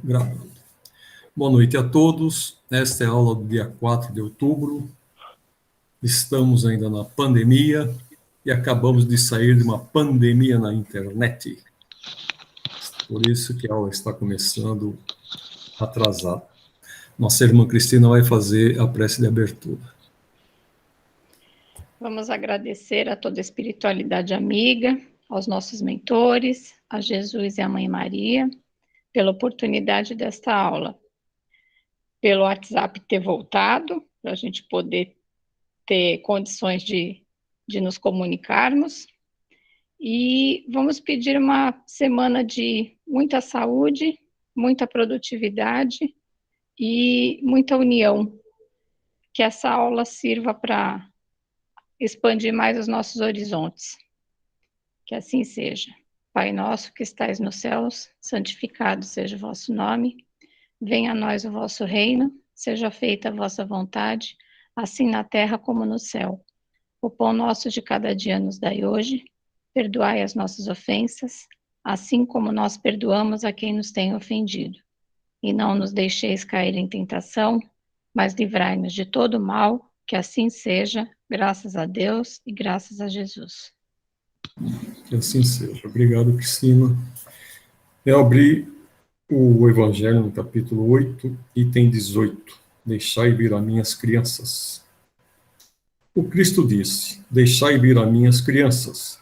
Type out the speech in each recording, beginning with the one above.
Gravando. Boa noite a todos. Esta é a aula do dia 4 de outubro. Estamos ainda na pandemia e acabamos de sair de uma pandemia na internet. Por isso que a aula está começando atrasada. Nossa irmã Cristina vai fazer a prece de abertura. Vamos agradecer a toda a espiritualidade amiga, aos nossos mentores, a Jesus e a Mãe Maria, pela oportunidade desta aula, pelo WhatsApp ter voltado, para a gente poder ter condições de nos comunicarmos. E vamos pedir uma semana de muita saúde, muita produtividade e muita união. Que essa aula sirva para expandir mais os nossos horizontes. Que assim seja. Pai nosso que estais nos céus, santificado seja o vosso nome. Venha a nós o vosso reino, seja feita a vossa vontade, assim na terra como no céu. O pão nosso de cada dia nos dai hoje. Perdoai as nossas ofensas, assim como nós perdoamos a quem nos tem ofendido. E não nos deixeis cair em tentação, mas livrai-nos de todo mal, que assim seja, graças a Deus e graças a Jesus. Que assim seja. Obrigado, Cristina. Eu abri o Evangelho no capítulo 8, item 18. Deixai vir a minhas crianças. O Cristo disse: Deixai vir a minhas crianças.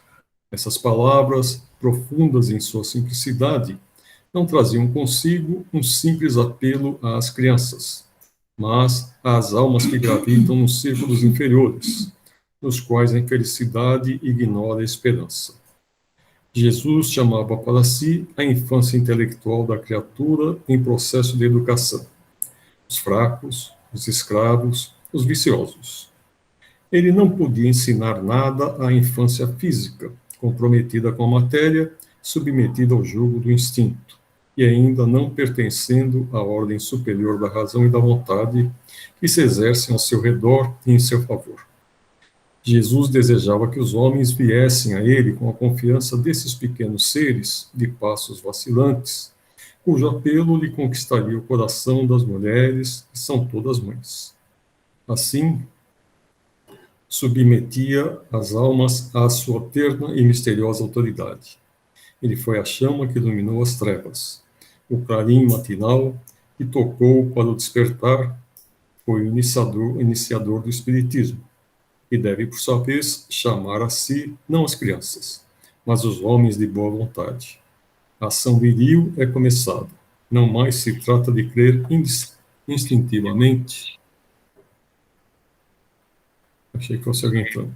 Essas palavras, profundas em sua simplicidade, não traziam consigo um simples apelo às crianças, mas às almas que gravitam nos círculos inferiores, nos quais a infelicidade ignora a esperança. Jesus chamava para si a infância intelectual da criatura em processo de educação, os fracos, os escravos, os viciosos. Ele não podia ensinar nada à infância física, comprometida com a matéria, submetida ao jugo do instinto, e ainda não pertencendo à ordem superior da razão e da vontade que se exercem ao seu redor e em seu favor. Jesus desejava que os homens viessem a ele com a confiança desses pequenos seres de passos vacilantes, cujo apelo lhe conquistaria o coração das mulheres, que são todas mães. Assim, submetia as almas à sua terna e misteriosa autoridade. Ele foi a chama que iluminou as trevas. O clarim matinal que tocou para o despertar foi o iniciador do Espiritismo, e deve, por sua vez, chamar a si, não as crianças, mas os homens de boa vontade. A ação viril é começada. Não mais se trata de crer instintivamente. Achei que fosse alguém falando.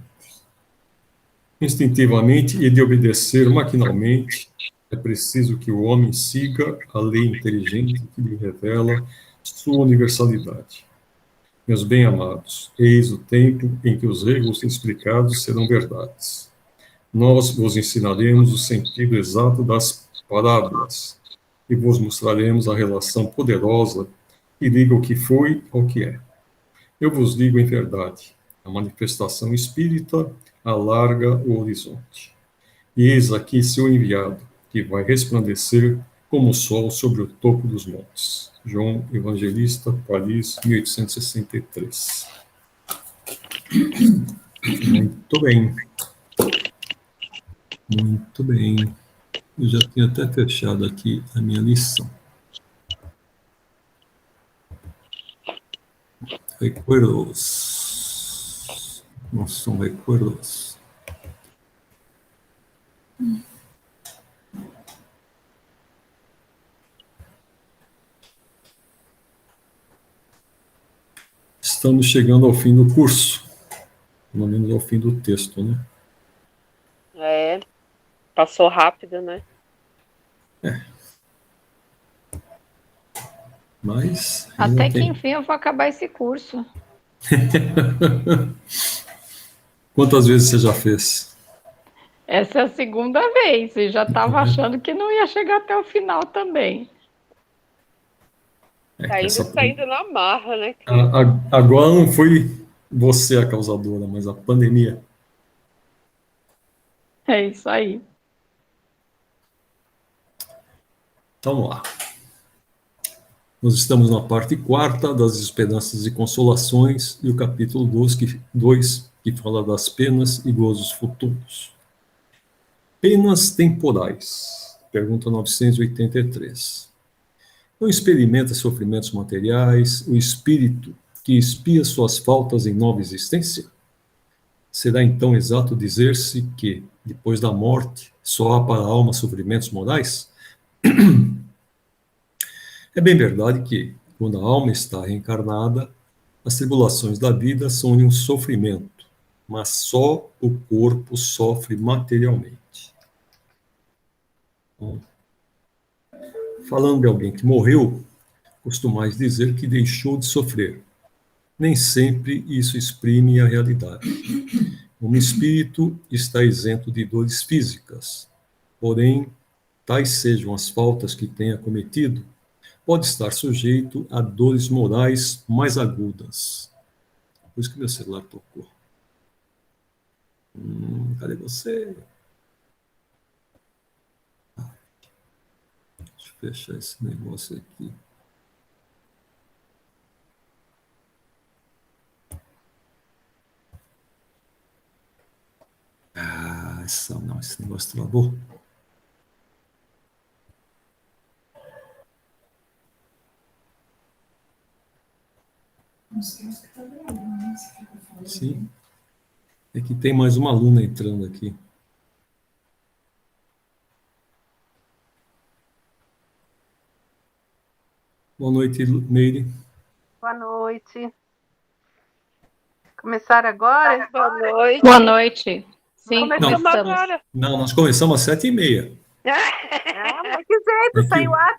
Instintivamente e de obedecer maquinalmente, é preciso que o homem siga a lei inteligente que lhe revela sua universalidade. Meus bem-amados, eis o tempo em que os erros explicados serão verdades. Nós vos ensinaremos o sentido exato das parábolas e vos mostraremos a relação poderosa que liga o que foi ao que é. Eu vos digo em verdade, a manifestação espírita alarga o horizonte. E eis aqui seu enviado, que vai resplandecer como o sol sobre o topo dos montes. João Evangelista, Paris, 1863. Muito bem. Muito bem. Eu já tinha até fechado aqui a minha lição. Recuerdos. Não são recuerdos. Estamos chegando ao fim do curso. Pelo menos ao fim do texto, né? É, passou rápido, né? É. Mas até que enfim eu vou acabar esse curso. Quantas vezes você já fez? Essa é a segunda vez, e já estava achando que não ia chegar até o final também. Tá indo na marra, né? Agora não foi você a causadora, mas a pandemia. É isso aí. Então, vamos lá. Nós estamos na parte 4ª das esperanças e consolações, e o capítulo 2, que fala das penas e gozos futuros. Penas temporais. Pergunta 983. Não experimenta sofrimentos materiais o espírito que expia suas faltas em nova existência? Será então exato dizer-se que, depois da morte, só há para a alma sofrimentos morais? É bem verdade que, quando a alma está reencarnada, as tribulações da vida são um sofrimento, mas só o corpo sofre materialmente. Bom, falando de alguém que morreu, costumais dizer que deixou de sofrer. Nem sempre isso exprime a realidade. Um espírito está isento de dores físicas, porém, tais sejam as faltas que tenha cometido, pode estar sujeito a dores morais mais agudas. Por isso que meu celular tocou. Cadê você? Deixa eu fechar esse negócio aqui. Não, esse negócio travou. Sim. É que tem mais uma aluna entrando aqui. Boa noite, Meire. Boa noite. Começar agora? Boa noite. Boa noite. Sim, Começamos começamos. agora. Não, nós começamos às 7h30. Mas que jeito, saiu a...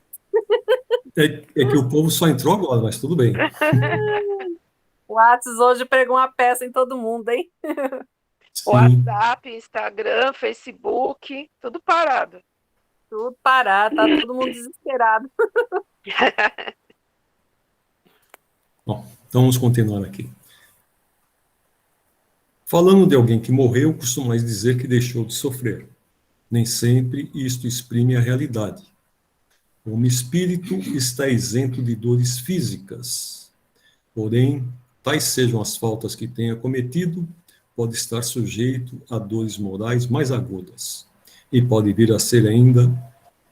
É que o povo só entrou agora, mas tudo bem. O Whats hoje pregou uma peça em todo mundo, hein? Sim. WhatsApp, Instagram, Facebook, tudo parado. Tudo parado, tá todo mundo desesperado. Bom, então vamos continuar aqui. Falando de alguém que morreu, costumais dizer que deixou de sofrer. Nem sempre isto exprime a realidade. Um espírito está isento de dores físicas. Porém, tais sejam as faltas que tenha cometido, pode estar sujeito a dores morais mais agudas. E pode vir a ser ainda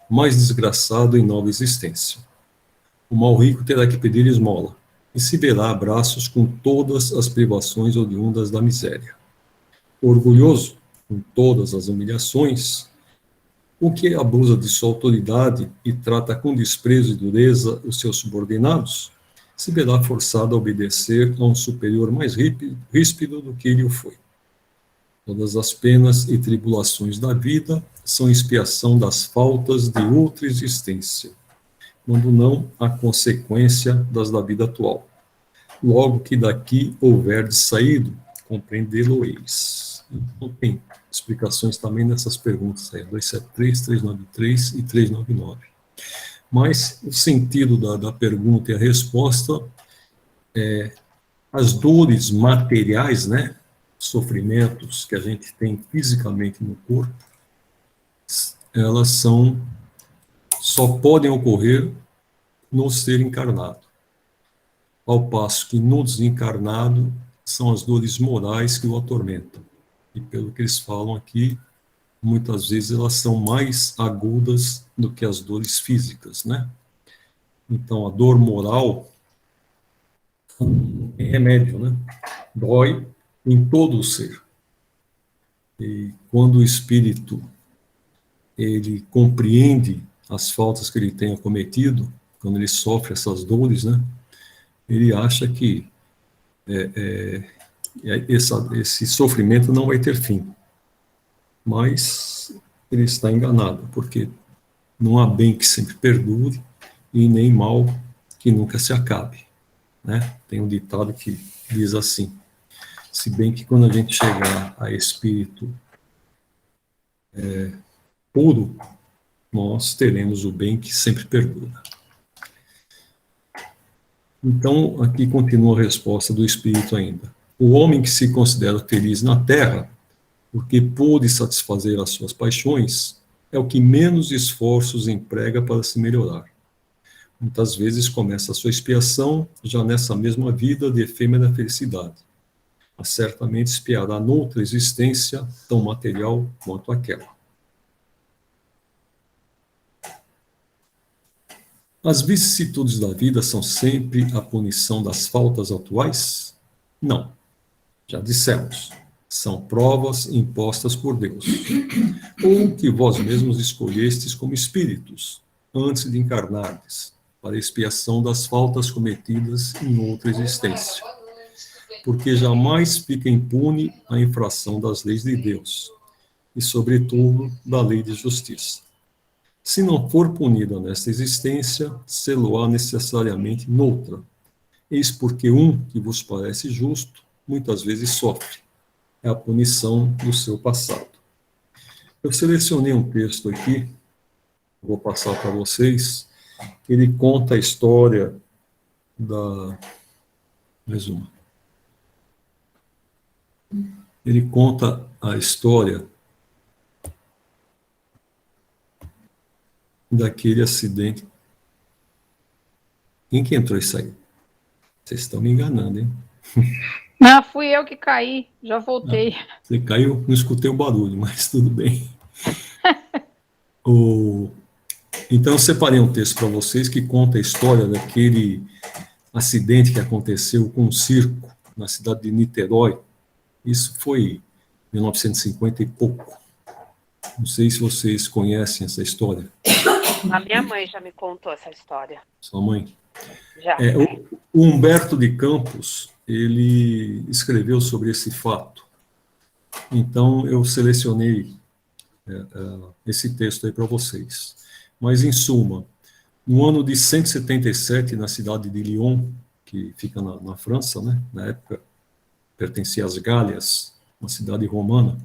mais desgraçado em nova existência. O mal rico terá que pedir esmola, e se verá a braços com todas as privações oriundas da miséria. O orgulhoso, com todas as humilhações, o que abusa de sua autoridade e trata com desprezo e dureza os seus subordinados, se verá forçado a obedecer a um superior mais ríspido do que ele o foi. Todas as penas e tribulações da vida são expiação das faltas de outra existência, quando não a consequência das da vida atual. Logo que daqui houverdes saído, compreendê-lo-eis. Então, tem explicações também nessas perguntas aí, 273, 393 e 399. Mas o sentido da pergunta e a resposta é as dores materiais, né, sofrimentos que a gente tem fisicamente no corpo, elas só podem ocorrer no ser encarnado. Ao passo que no desencarnado são as dores morais que o atormentam. E pelo que eles falam aqui, muitas vezes elas são mais agudas do que as dores físicas, né? Então, a dor moral tem remédio, né? Dói em todo o ser. E quando o espírito ele compreende as faltas que ele tenha cometido, quando ele sofre essas dores, né? Ele acha que esse sofrimento não vai ter fim. Mas ele está enganado, porque não há bem que sempre perdure e nem mal que nunca se acabe, né? Tem um ditado que diz assim: se bem que quando a gente chegar a espírito puro, nós teremos o bem que sempre perdura. Então, aqui continua a resposta do espírito ainda. O homem que se considera feliz na terra, porque pôde satisfazer as suas paixões, é o que menos esforços emprega para se melhorar. Muitas vezes começa a sua expiação já nessa mesma vida de efêmera felicidade, mas certamente expiará noutra existência tão material quanto aquela. As vicissitudes da vida são sempre a punição das faltas atuais? Não. Já dissemos, são provas impostas por Deus, ou que vós mesmos escolhestes como espíritos, antes de encarnardes, para a expiação das faltas cometidas em outra existência, porque jamais fica impune a infração das leis de Deus, e sobretudo da lei de justiça. Se não for punida nesta existência, sê-lo-á necessariamente noutra, eis porque um que vos parece justo, muitas vezes sofre, é a punição do seu passado. Eu selecionei um texto aqui, vou passar para vocês. Ele conta a história da... Mais uma. Ele conta a história daquele acidente. Quem que entrou isso aí? Vocês estão me enganando, hein? Não, fui eu que caí, já voltei. Você caiu, não escutei o barulho, mas tudo bem. Então, eu separei um texto para vocês que conta a história daquele acidente que aconteceu com um circo na cidade de Niterói. Isso foi em 1950 e pouco. Não sei se vocês conhecem essa história. A minha mãe já me contou essa história. Sua mãe? Já. O Humberto de Campos, ele escreveu sobre esse fato. Então, eu selecionei esse texto aí para vocês. Mas, em suma, no ano de 177, na cidade de Lyon, que fica na França, né? Na época pertencia às Gálias, uma cidade romana,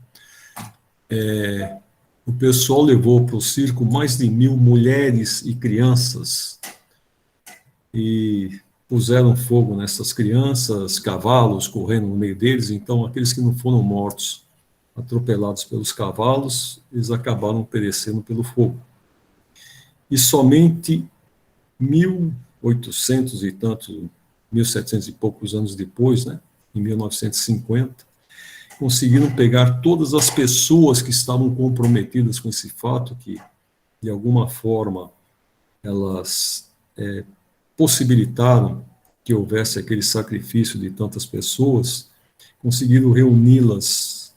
o pessoal levou para o circo mais de 1.000 mulheres e crianças e puseram fogo nessas crianças, cavalos correndo no meio deles. Então, aqueles que não foram mortos, atropelados pelos cavalos, eles acabaram perecendo pelo fogo. E somente 1.800 e tantos, 1.700 e poucos anos depois, né, em 1950, conseguiram pegar todas as pessoas que estavam comprometidas com esse fato, que, de alguma forma, elas possibilitaram que houvesse aquele sacrifício de tantas pessoas, conseguiram reuni-las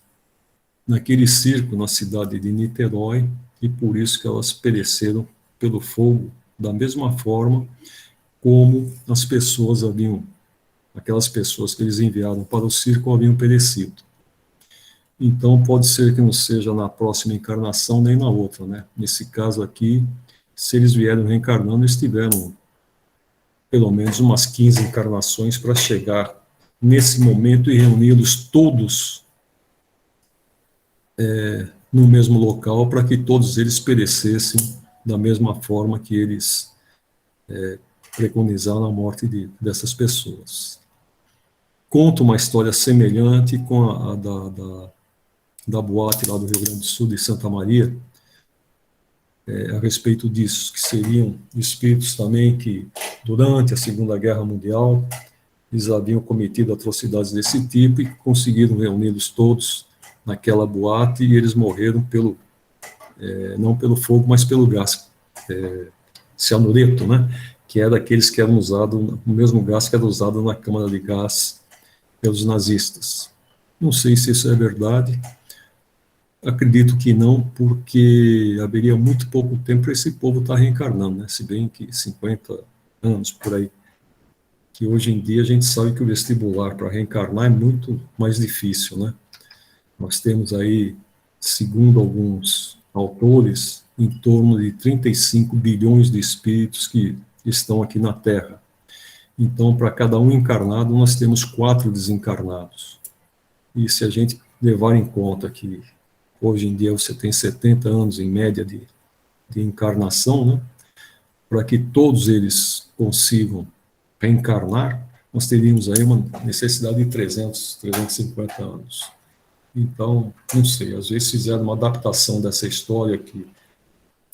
naquele circo na cidade de Niterói, e por isso que elas pereceram pelo fogo, da mesma forma como as pessoas aquelas pessoas que eles enviaram para o circo haviam perecido. Então, pode ser que não seja na próxima encarnação nem na outra, né? Nesse caso aqui, se eles vieram reencarnando, eles tiveram pelo menos umas 15 encarnações para chegar nesse momento e reuni-los todos no mesmo local, para que todos eles perecessem da mesma forma que eles preconizaram a morte dessas pessoas. Conto uma história semelhante com a da boate lá do Rio Grande do Sul, de Santa Maria, a respeito disso, que seriam espíritos também que, durante a Segunda Guerra Mundial, eles haviam cometido atrocidades desse tipo e conseguiram reuni-los todos naquela boate, e eles morreram não pelo fogo, mas pelo gás cianureto, né? Que era aqueles que eram usados, o mesmo gás que era usado na câmara de gás pelos nazistas. Não sei se isso é verdade, acredito que não, porque haveria muito pouco tempo para esse povo estar reencarnando, né? Se bem que 50 anos por aí, que hoje em dia a gente sabe que o vestibular para reencarnar é muito mais difícil, né? Nós temos aí, segundo alguns autores, em torno de 35 bilhões de espíritos que estão aqui na Terra. Então, para cada um encarnado, nós temos 4 desencarnados. E se a gente levar em conta que hoje em dia você tem 70 anos em média de encarnação, né? Para que todos eles consigam reencarnar, nós teríamos aí uma necessidade de 350 anos. Então, não sei, às vezes fizeram uma adaptação dessa história que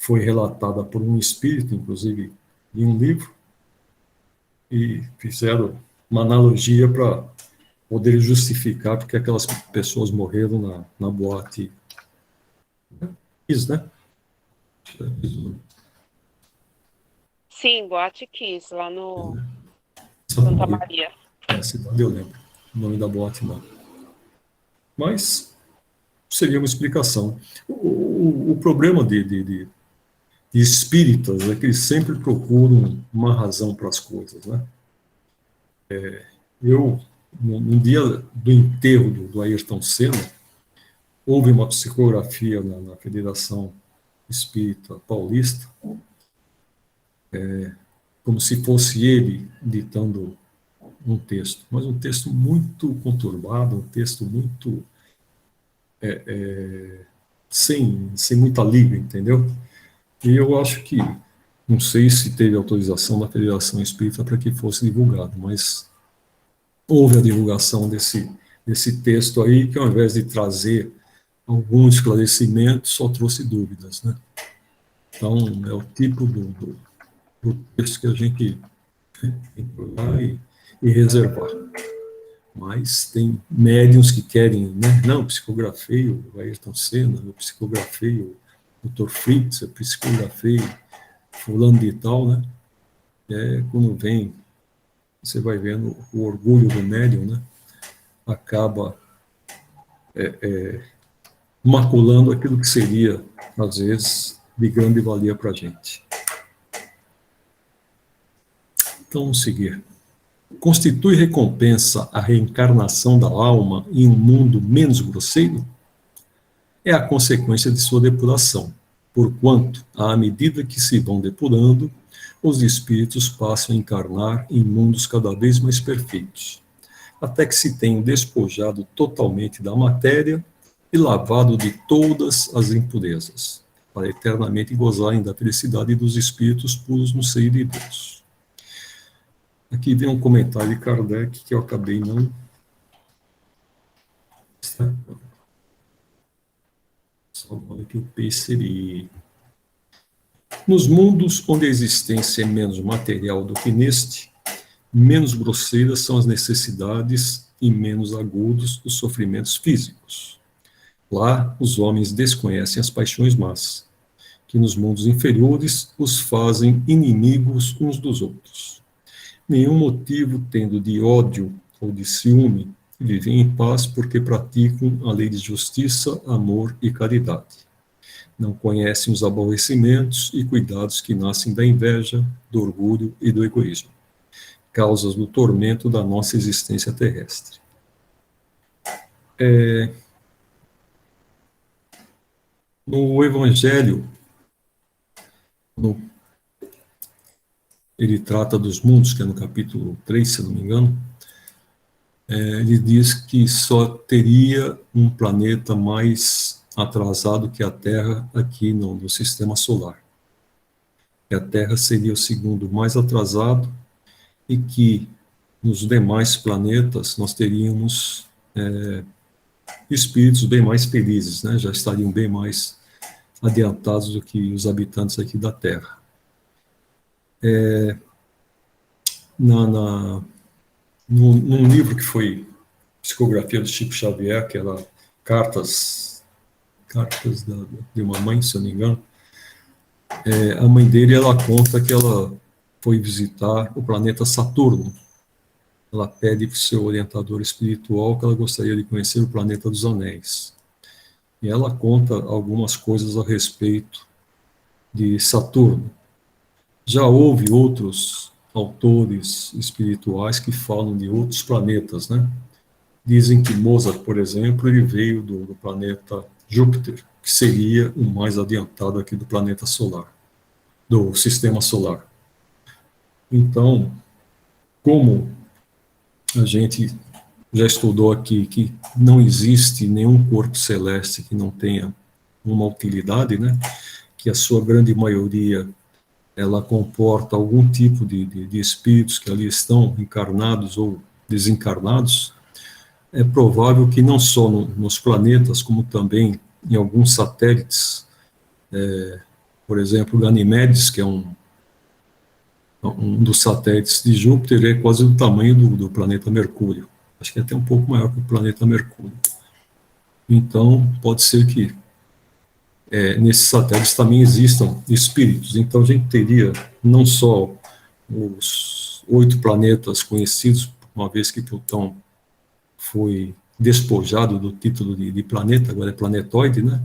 foi relatada por um espírito, inclusive, em um livro, e fizeram uma analogia para poder justificar porque aquelas pessoas morreram na boate. Isso, né? Sim, Boate Kiss, lá no Santa Santa Maria. Maria. É, cidade eu lembro. O nome da boate não. Mas seria uma explicação. O problema de espíritas é que eles sempre procuram uma razão para as coisas, né? No dia do enterro do Ayrton Senna, houve uma psicografia na Federação Espírita Paulista, como se fosse ele ditando um texto, mas um texto muito conturbado, um texto muito sem muita liga, entendeu? E eu acho que, não sei se teve autorização da Federação Espírita para que fosse divulgado, mas houve a divulgação desse texto aí, que ao invés de trazer algum esclarecimento, só trouxe dúvidas, né? Então, é o tipo do texto que a gente tem que olhar e reservar. Mas tem médiuns que querem, né? Não, eu psicografei o Ayrton Senna, eu psicografei o Dr. Fritz, eu psicografei fulano de tal, né? Quando vem, você vai vendo o orgulho do médium, né? Acaba maculando aquilo que seria, às vezes, de grande valia para a gente. Então, vamos seguir. Constitui recompensa a reencarnação da alma em um mundo menos grosseiro? É a consequência de sua depuração, porquanto, à medida que se vão depurando, os espíritos passam a encarnar em mundos cada vez mais perfeitos, até que se tenham despojado totalmente da matéria e lavado de todas as impurezas, para eternamente gozarem da felicidade dos espíritos puros no seio de Deus. Aqui vem um comentário de Kardec que eu acabei não... Só olha que o seria. Nos mundos onde a existência é menos material do que neste, menos grosseiras são as necessidades e menos agudos os sofrimentos físicos. Lá, os homens desconhecem as paixões más, que nos mundos inferiores os fazem inimigos uns dos outros. Nenhum motivo tendo de ódio ou de ciúme, vivem em paz porque praticam a lei de justiça, amor e caridade. Não conhecem os aborrecimentos e cuidados que nascem da inveja, do orgulho e do egoísmo, causas do tormento da nossa existência terrestre. No Evangelho, ele trata dos mundos, que é no capítulo 3, se não me engano, ele diz que só teria um planeta mais atrasado que a Terra aqui no sistema solar. Que a Terra seria o segundo mais atrasado e que nos demais planetas nós teríamos espíritos bem mais felizes, né? Já estariam bem mais adiantados do que os habitantes aqui da Terra. Num livro que foi psicografia do Chico Xavier, que era Cartas de uma mãe, se eu não me engano, a mãe dele, ela conta que ela foi visitar o planeta Saturno. Ela pede para o seu orientador espiritual que ela gostaria de conhecer o planeta dos anéis. E ela conta algumas coisas a respeito de Saturno. Já houve outros autores espirituais que falam de outros planetas, né? Dizem que Mozart, por exemplo, ele veio do planeta Júpiter, que seria o mais adiantado aqui do planeta solar, do sistema solar. Então, como a gente já estudou aqui que não existe nenhum corpo celeste que não tenha uma utilidade, né? Que a sua grande maioria ela comporta algum tipo de espíritos que ali estão encarnados ou desencarnados, é provável que não só nos planetas, como também em alguns satélites, por exemplo, Ganimedes, que é um dos satélites de Júpiter, é quase do tamanho do planeta Mercúrio. Acho que é até um pouco maior que o planeta Mercúrio. Então, pode ser que nesses satélites também existam espíritos. Então, a gente teria não só os 8 planetas conhecidos, uma vez que Plutão foi despojado do título de planeta, agora é planetóide, né?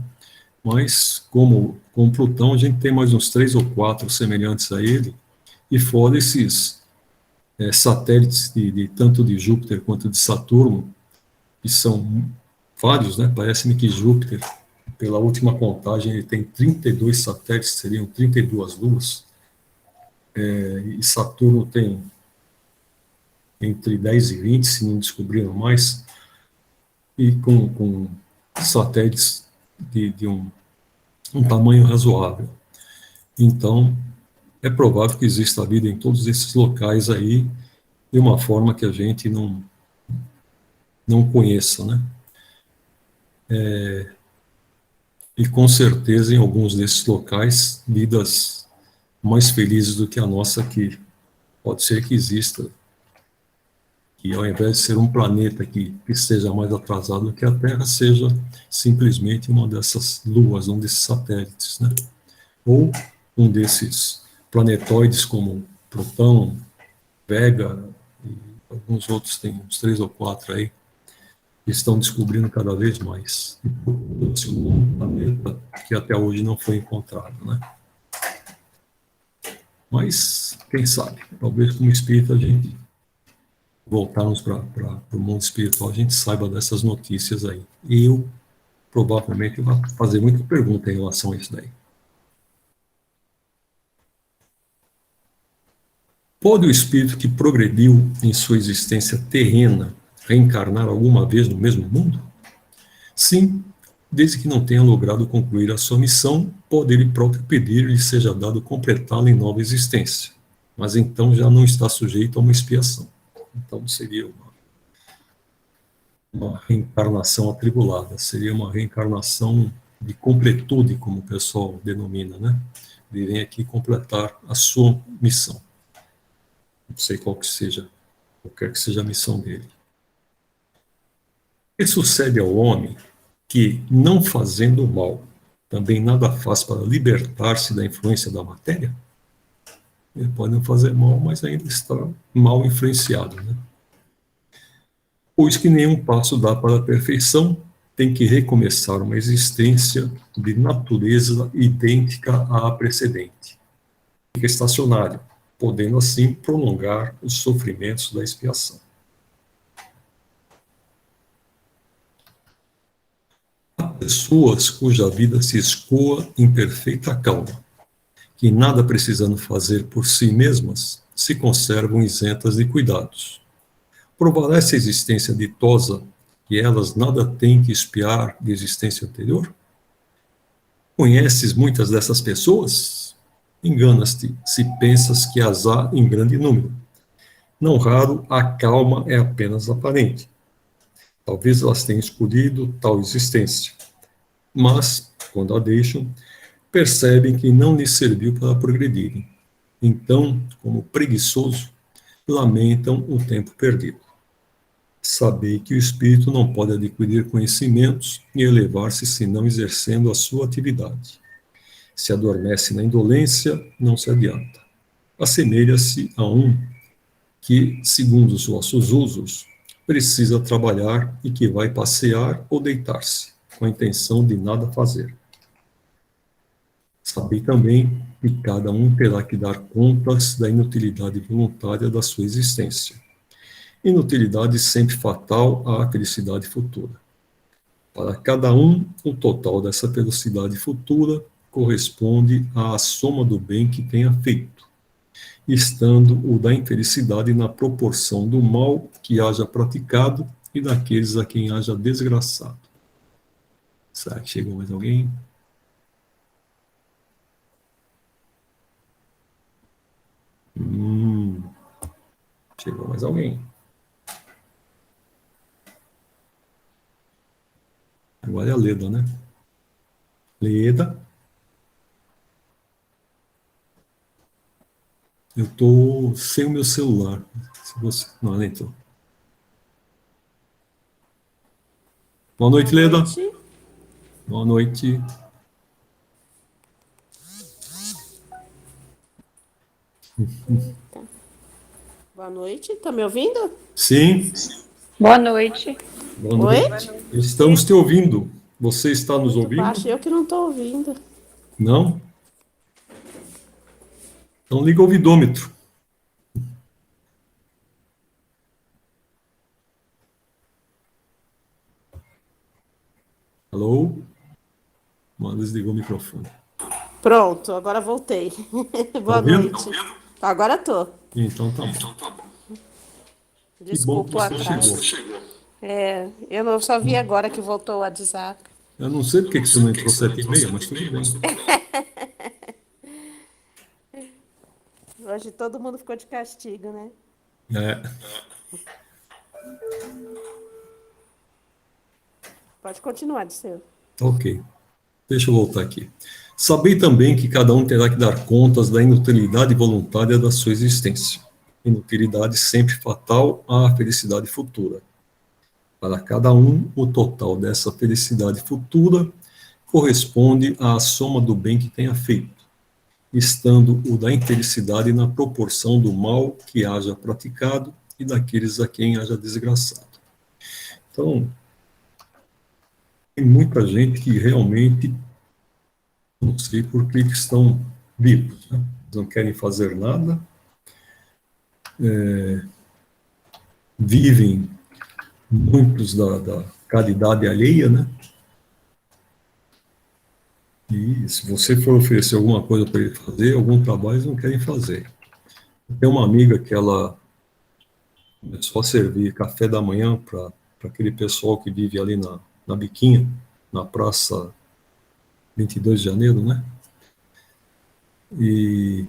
Mas, como com Plutão, a gente tem mais uns 3 ou 4 semelhantes a ele, e fora esses satélites tanto de Júpiter quanto de Saturno, que são vários, né? Parece-me que Júpiter, pela última contagem, ele tem 32 satélites, seriam 32 luas, e Saturno tem entre 10 e 20, se não descobriram mais, e com satélites de um tamanho razoável. Então, é provável que exista vida em todos esses locais aí, de uma forma que a gente não conheça, né? E com certeza em alguns desses locais, vidas mais felizes do que a nossa aqui. Pode ser que exista, que ao invés de ser um planeta que seja mais atrasado que a Terra, seja simplesmente uma dessas luas, um desses satélites, né? Ou um desses planetoides como Plutão, Vega e alguns outros, tem uns 3 ou 4 aí, que estão descobrindo cada vez mais. Um planeta que até hoje não foi encontrado, né? Mas, quem sabe, talvez como espírito a gente voltarmos para o mundo espiritual, a gente saiba dessas notícias aí. E eu, provavelmente, vou fazer muita pergunta em relação a isso daí. Pode o espírito que progrediu em sua existência terrena reencarnar alguma vez no mesmo mundo? Sim, desde que não tenha logrado concluir a sua missão, pode ele próprio pedir lhe seja dado completá-la em nova existência, mas então já não está sujeito a uma expiação. Então seria uma reencarnação atribulada, seria uma reencarnação de completude, como o pessoal denomina, né? Ele vem aqui completar a sua missão. Não sei qualquer que seja a missão dele. O que sucede ao homem que, não fazendo o mal, também nada faz para libertar-se da influência da matéria? Ele pode não fazer mal, mas ainda está mal influenciado, né? Pois que nenhum passo dá para a perfeição, tem que recomeçar uma existência de natureza idêntica à precedente. Fica estacionário, podendo assim prolongar os sofrimentos da expiação. Há pessoas cuja vida se escoa em perfeita calma, que nada precisando fazer por si mesmas, se conservam isentas de cuidados. Provará essa existência ditosa que elas nada têm que espiar de existência anterior? Conheces muitas dessas pessoas? Enganas-te se pensas que as há em grande número. Não raro, a calma é apenas aparente. Talvez elas tenham escolhido tal existência, mas, quando a deixam, percebem que não lhes serviu para progredirem. Então, como preguiçoso, lamentam o tempo perdido. Sabei que o espírito não pode adquirir conhecimentos e elevar-se senão exercendo a sua atividade. Se adormece na indolência, não se adianta. Assemelha-se a um que, segundo os vossos usos, precisa trabalhar e que vai passear ou deitar-se, com a intenção de nada fazer. Sabei também que cada um terá que dar contas da inutilidade voluntária da sua existência. Inutilidade sempre fatal à felicidade futura. Para cada um, o total dessa felicidade futura corresponde à soma do bem que tenha feito, estando o da infelicidade na proporção do mal que haja praticado e daqueles a quem haja desgraçado. Será que chegou mais alguém? Chegou mais alguém. Agora é a Leda, né? Leda. Eu estou sem o meu celular. Se você... Não, ela entrou. Boa noite, Boa Leda. noite. Boa noite. Boa noite. Tá me ouvindo? Sim, Boa noite. boa Oi? noite. Estamos te ouvindo. Você está nos Muito ouvindo? baixo. Eu que não tô ouvindo. Não? Então liga o ouvidômetro. Alô? Manda desligar o microfone. Pronto, agora voltei. Tá Boa ouvindo? noite. Agora tô. Então tá bom. Que bom que Desculpa o você atraso. chegou. É, eu não só vi agora que voltou o WhatsApp. Eu não sei porque que você não entrou 7h30, mas tudo bem. Hoje todo mundo ficou de castigo, né? É, Pode continuar, Disseu. ok. Deixa eu voltar aqui. Sabei também que cada um terá que dar contas da inutilidade voluntária da sua existência. Inutilidade sempre fatal à felicidade futura. Para cada um, o total dessa felicidade futura corresponde à soma do bem que tenha feito, estando o da infelicidade na proporção do mal que haja praticado e daqueles a quem haja desgraçado. Então, tem muita gente que realmente não sei por que estão vivos, né? Não querem fazer nada, vivem muitos da caridade alheia, né? E se você for oferecer alguma coisa para ele fazer, algum trabalho, eles não querem fazer. Tem uma amiga que ela começou a servir café da manhã para aquele pessoal que vive ali na Biquinha, na Praça 22 de Janeiro, né? E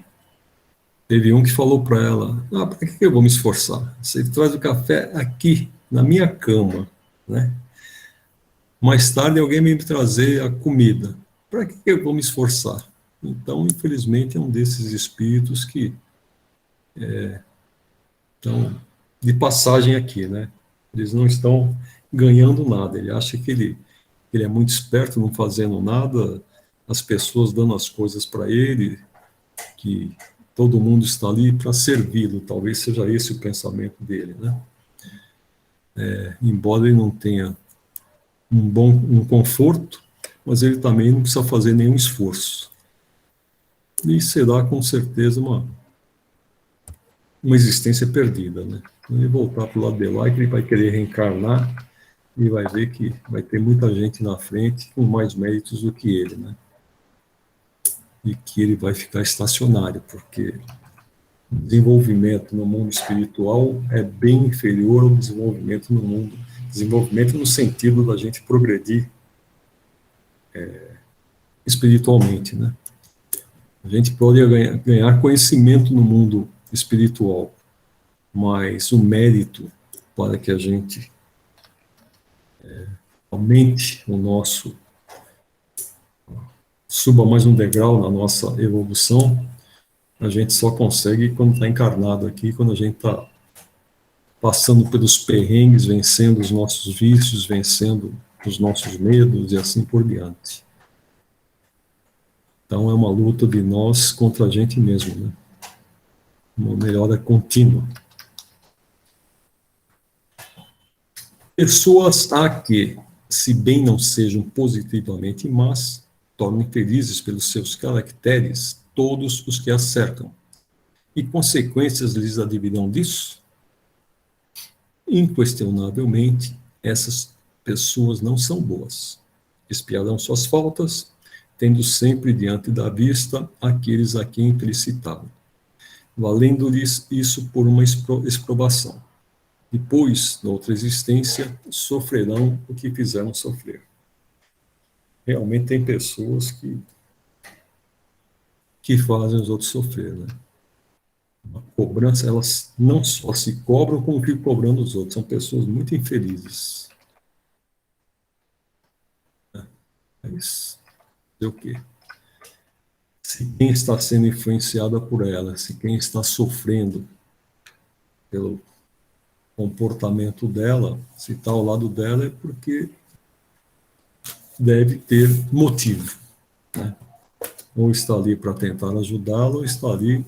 teve um que falou para ela: ah, para que eu vou me esforçar? Você traz o café aqui, na minha cama, né? Mais tarde alguém vai me trazer a comida. Para que eu vou me esforçar? Então, infelizmente, é um desses espíritos que estão de passagem aqui, né? Eles não estão ganhando nada. Ele acha que ele é muito esperto, não fazendo nada, as pessoas dando as coisas para ele, que todo mundo está ali para servi-lo. Talvez seja esse o pensamento dele, né? Embora ele não tenha um conforto, mas ele também não precisa fazer nenhum esforço. E será com certeza uma existência perdida, né? Quando ele voltar para o lado de lá, que ele vai querer reencarnar e vai ver que vai ter muita gente na frente com mais méritos do que ele, né? E que ele vai ficar estacionário, porque o desenvolvimento no mundo espiritual é bem inferior ao desenvolvimento no mundo. Desenvolvimento no sentido da gente progredir espiritualmente, né? A gente pode ganhar conhecimento no mundo espiritual, mas o mérito para que a gente aumente o nosso, suba mais um degrau na nossa evolução, a gente só consegue quando está encarnado aqui, quando a gente está passando pelos perrengues, vencendo os nossos vícios, vencendo os nossos medos e assim por diante. Então é uma luta de nós contra a gente mesmo, né? Uma melhora contínua. Pessoas há que, se bem não sejam positivamente más, tornem felizes pelos seus caracteres todos os que as cercam. E consequências lhes advirão disso? Inquestionavelmente, essas pessoas não são boas. Expiarão suas faltas, tendo sempre diante da vista aqueles a quem felicitavam, valendo-lhes isso por uma exprobação. Depois, noutra existência, sofrerão o que fizeram sofrer. Realmente tem pessoas que fazem os outros sofrer, né? A cobrança, elas não só se cobram, como ficam cobrando os outros. São pessoas muito infelizes. Mas, fazer o quê? se quem está sendo influenciada por ela, se quem está sofrendo pelo comportamento dela, se está ao lado dela, é porque deve ter motivo, né? Ou está ali para tentar ajudá-la, ou está ali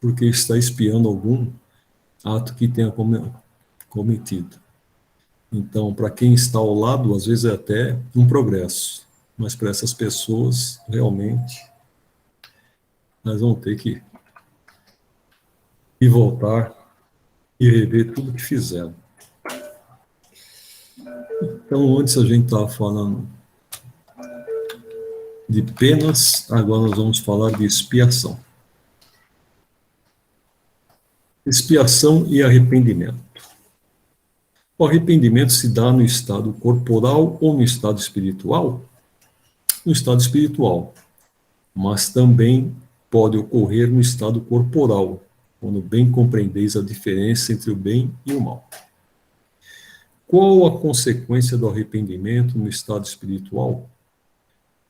porque está espiando algum ato que tenha cometido. Então, para quem está ao lado, às vezes é até um progresso, mas para essas pessoas, realmente, nós vamos ter que ir voltar e rever tudo que fizeram. Então, antes a gente estava falando de penas, agora nós vamos falar de expiação. Expiação e arrependimento. O arrependimento se dá no estado corporal ou no estado espiritual? No estado espiritual, mas também pode ocorrer no estado corporal, quando bem compreendeis a diferença entre o bem e o mal. Qual a consequência do arrependimento no estado espiritual?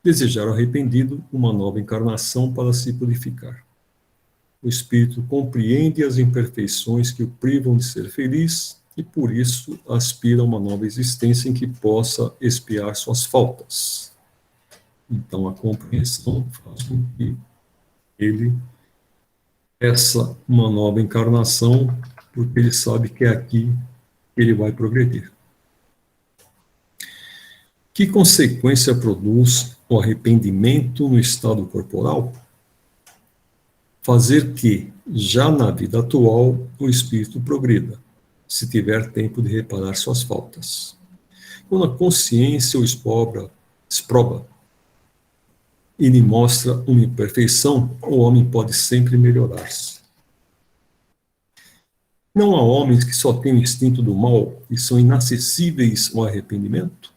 Desejar ao arrependido uma nova encarnação para se purificar. O espírito compreende as imperfeições que o privam de ser feliz e, por isso, aspira a uma nova existência em que possa expiar suas faltas. Então, a compreensão faz com que ele peça uma nova encarnação, porque ele sabe que é aqui que ele vai progredir. Que consequência produz o arrependimento no estado corporal? Fazer que, já na vida atual, o espírito progrida, se tiver tempo de reparar suas faltas. Quando a consciência o exproba e lhe mostra uma imperfeição, o homem pode sempre melhorar-se. Não há homens que só têm o instinto do mal e são inacessíveis ao arrependimento?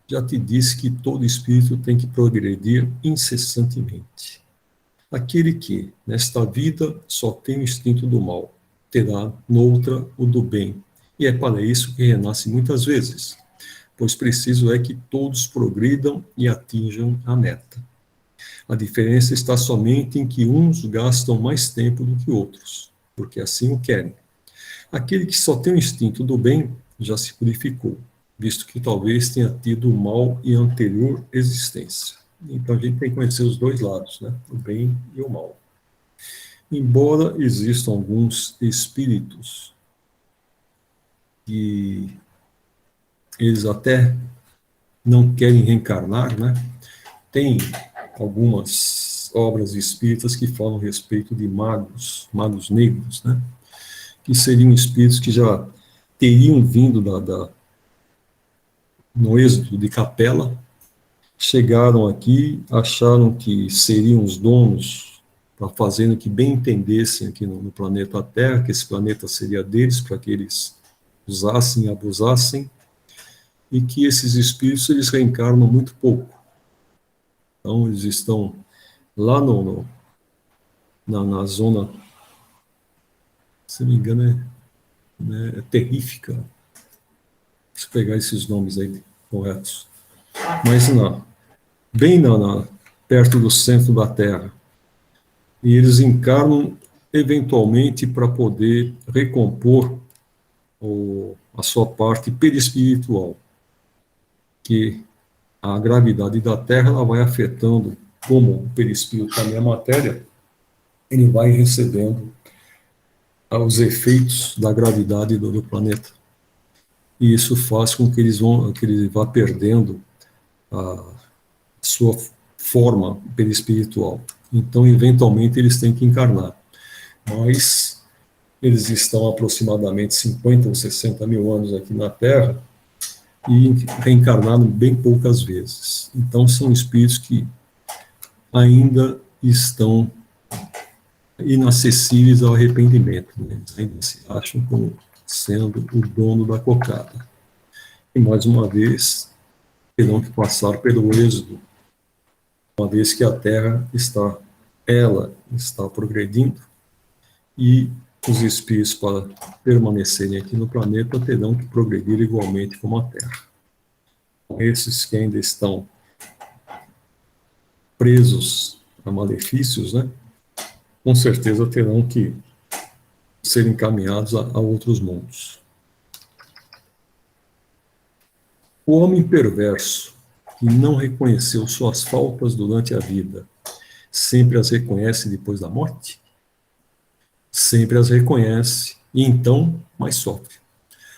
Já te disse que todo espírito tem que progredir incessantemente. Aquele que, nesta vida, só tem o instinto do mal, terá, noutra, o do bem. E é para isso que renasce muitas vezes, pois preciso é que todos progridam e atinjam a meta. A diferença está somente em que uns gastam mais tempo do que outros, porque assim o querem. Aquele que só tem o instinto do bem já se purificou, visto que talvez tenha tido o mal em anterior existência. Então a gente tem que conhecer os dois lados, né? O bem e o mal. Embora existam alguns espíritos que eles até não querem reencarnar, né? Tem algumas obras espíritas que falam a respeito de magos negros, né? Que seriam espíritos que já teriam vindo no êxodo de Capela, chegaram aqui, acharam que seriam os donos para fazer o que bem entendessem aqui no planeta Terra, que esse planeta seria deles, para que eles usassem e abusassem, e que esses espíritos eles reencarnam muito pouco. Então, eles estão lá na zona, se não me engano, é terrífica. Deixa eu pegar esses nomes aí corretos. Mas bem perto do centro da Terra. E eles encarnam eventualmente para poder recompor a sua parte perispiritual, que a gravidade da Terra ela vai afetando, como o perispírito também é matéria, ele vai recebendo os efeitos da gravidade do planeta. E isso faz com que ele vá perdendo a sua forma perispiritual. Então, eventualmente, eles têm que encarnar. Mas eles estão aproximadamente 50 ou 60 mil anos aqui na Terra e reencarnaram bem poucas vezes. Então, são espíritos que ainda estão inacessíveis ao arrependimento, né? Eles ainda se acham como sendo o dono da cocada. E, mais uma vez, terão que passar pelo êxodo, uma vez que a Terra está progredindo e os espíritos, para permanecerem aqui no planeta, terão que progredir igualmente como a Terra. Esses que ainda estão presos a malefícios, né? Com certeza terão que ser encaminhados a outros mundos. O homem perverso, que não reconheceu suas faltas durante a vida, sempre as reconhece depois da morte? Sempre as reconhece, e então mais sofre,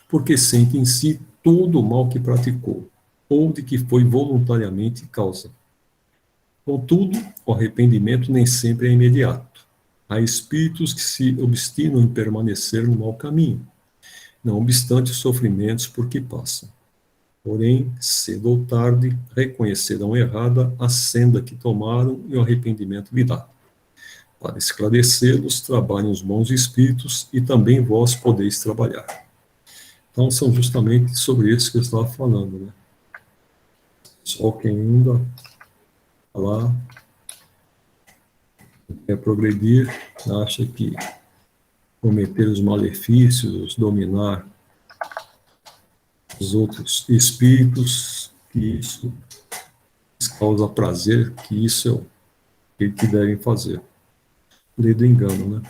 porque sente em si todo o mal que praticou, ou de que foi voluntariamente causa. Contudo, o arrependimento nem sempre é imediato. Há espíritos que se obstinam em permanecer no mau caminho, não obstante os sofrimentos por que passam. Porém, cedo ou tarde, reconhecerão errada a senda que tomaram e o arrependimento virá. Para esclarecê-los, trabalhem os bons espíritos e também vós podeis trabalhar. Então, são justamente sobre isso que eu estava falando, né? Só quem ainda está lá, quer progredir, acha que cometer os malefícios, dominar os outros espíritos, que isso causa prazer, que isso é o que devem fazer. Lei do engano, né?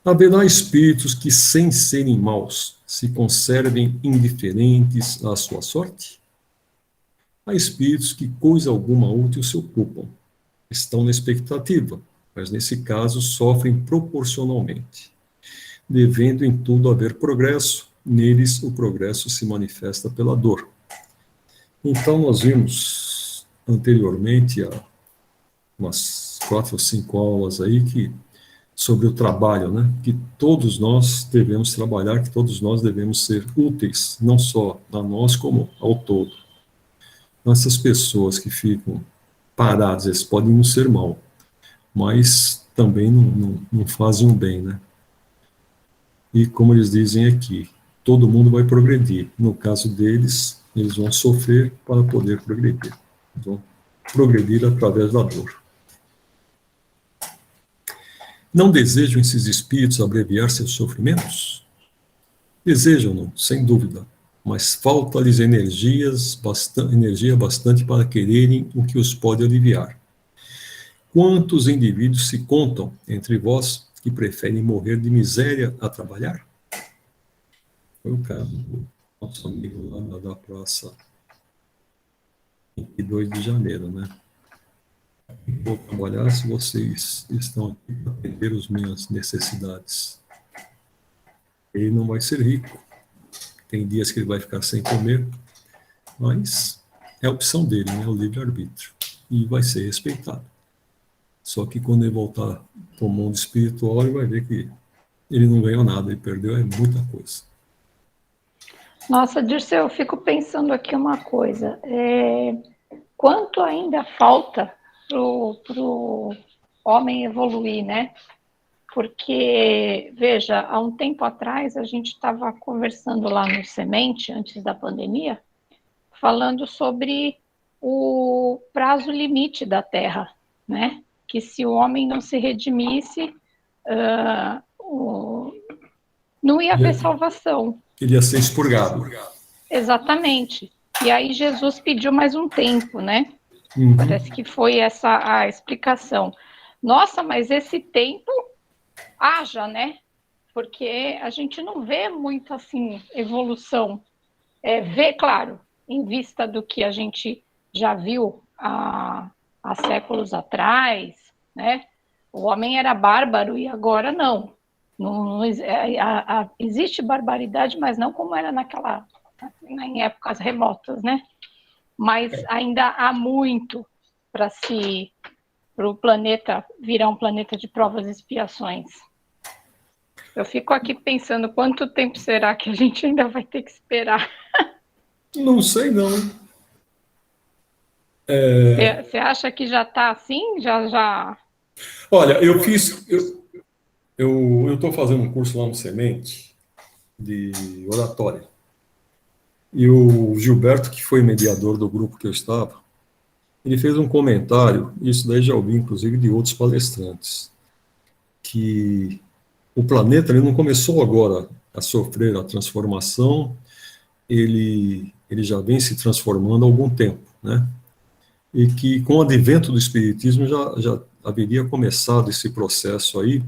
Haverá espíritos que, sem serem maus, se conservem indiferentes à sua sorte? Há espíritos que coisa alguma útil se ocupam, estão na expectativa, mas nesse caso sofrem proporcionalmente. Devendo em tudo haver progresso, neles o progresso se manifesta pela dor. Então nós vimos anteriormente, há umas 4 ou 5 aulas aí, sobre o trabalho, né? Que todos nós devemos trabalhar, que todos nós devemos ser úteis, não só a nós, como ao todo. Essas pessoas que ficam paradas, eles podem não ser mal, mas também não fazem o bem, né? E como eles dizem aqui, todo mundo vai progredir. No caso deles, eles vão sofrer para poder progredir. Vão progredir através da dor. Não desejam esses espíritos abreviar seus sofrimentos? Desejam-no, sem dúvida, mas falta-lhes energia bastante para quererem o que os pode aliviar. Quantos indivíduos se contam entre vós que preferem morrer de miséria a trabalhar? Foi o caso do nosso amigo lá da praça 22 de janeiro, né? Vou trabalhar se vocês estão aqui para atender as minhas necessidades. Ele não vai ser rico. Tem dias que ele vai ficar sem comer, mas é a opção dele, né? O livre-arbítrio. E vai ser respeitado. Só que quando ele voltar para o mundo espiritual, ele vai ver que ele não ganhou nada, ele perdeu muita coisa. Nossa, Dirceu, eu fico pensando aqui uma coisa. Quanto ainda falta para o homem evoluir, né? Porque, veja, há um tempo atrás a gente estava conversando lá no Semente, antes da pandemia, falando sobre o prazo limite da Terra, né? Que se o homem não se redimisse, não ia haver salvação. Ele ia ser expurgado. Exatamente. E aí Jesus pediu mais um tempo, né? Parece que foi essa a explicação. Nossa, mas esse tempo haja, né? Porque a gente não vê muito assim evolução. Vê, claro, em vista do que a gente já viu há séculos atrás, né? O homem era bárbaro e agora não. Existe barbaridade, mas não como era em épocas remotas, né? Mas ainda há muito para o planeta virar um planeta de provas e expiações. Eu fico aqui pensando quanto tempo será que a gente ainda vai ter que esperar? Não sei, não. Você acha que já está assim? Já? Olha, eu estou fazendo um curso lá no Semente de oratória. E o Gilberto, que foi mediador do grupo que eu estava, ele fez um comentário, isso daí já ouvi, inclusive, de outros palestrantes, que o planeta ele não começou agora a sofrer a transformação, ele já vem se transformando há algum tempo, né? e que com o advento do Espiritismo já haveria começado esse processo aí.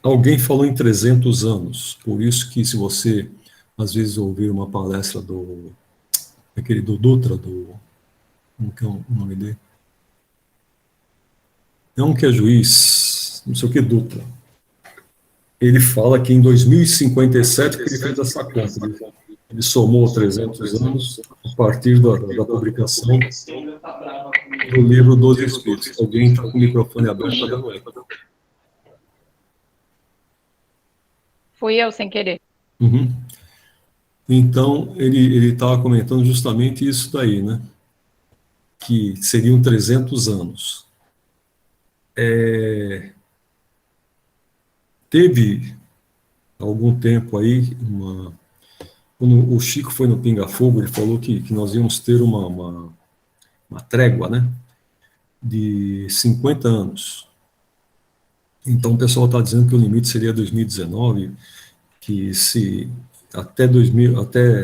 Alguém falou em 300 anos, por isso que se você, às vezes, ouvir uma palestra do Dutra, como que é o nome dele? É um que é juiz, não sei o que, Dutra. Ele fala que em 2057 que ele fez essa conta. Ele somou 300 anos a partir da publicação do livro dos Espíritos. Alguém está com o microfone aberto, está dando eco. Fui eu, sem querer. Uhum. Então, ele estava comentando justamente isso daí, né? Que seriam 300 anos. Teve algum tempo aí, quando o Chico foi no Pinga Fogo, ele falou que nós íamos ter uma trégua, né? De 50 anos. Então, o pessoal está dizendo que o limite seria 2019, que se até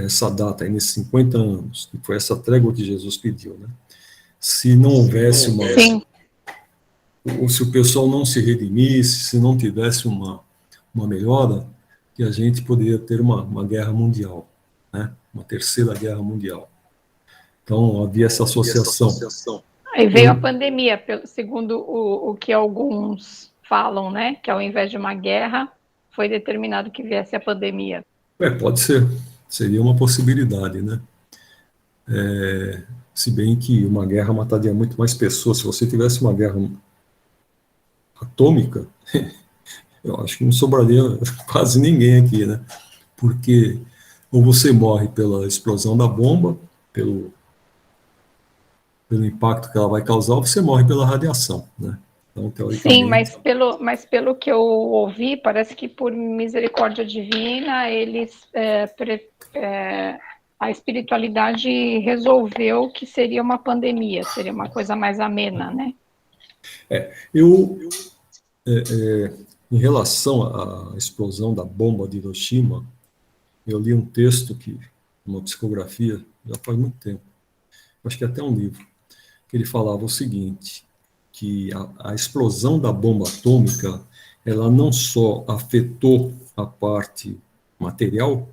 essa data, aí, nesses 50 anos, que foi essa trégua que Jesus pediu, né? Se não houvesse ou se o pessoal não se redimisse, se não tivesse uma melhora, que a gente poderia ter uma guerra mundial, né? Uma terceira guerra mundial. Então, havia essa associação. Aí veio a pandemia, segundo o que alguns falam, né? Que ao invés de uma guerra, foi determinado que viesse a pandemia. Pode ser. Seria uma possibilidade, né? Se bem que uma guerra mataria muito mais pessoas. Se você tivesse uma guerra atômica, eu acho que não sobraria quase ninguém aqui, né? Porque ou você morre pela explosão da bomba, pelo impacto que ela vai causar, ou você morre pela radiação, né? Então, teoricamente... Sim, mas pelo que eu ouvi, parece que por misericórdia divina, a espiritualidade resolveu que seria uma pandemia, seria uma coisa mais amena, né? Em relação à explosão da bomba de Hiroshima, eu li um texto uma psicografia, já faz muito tempo, acho que até um livro, que ele falava o seguinte, que a explosão da bomba atômica, ela não só afetou a parte material,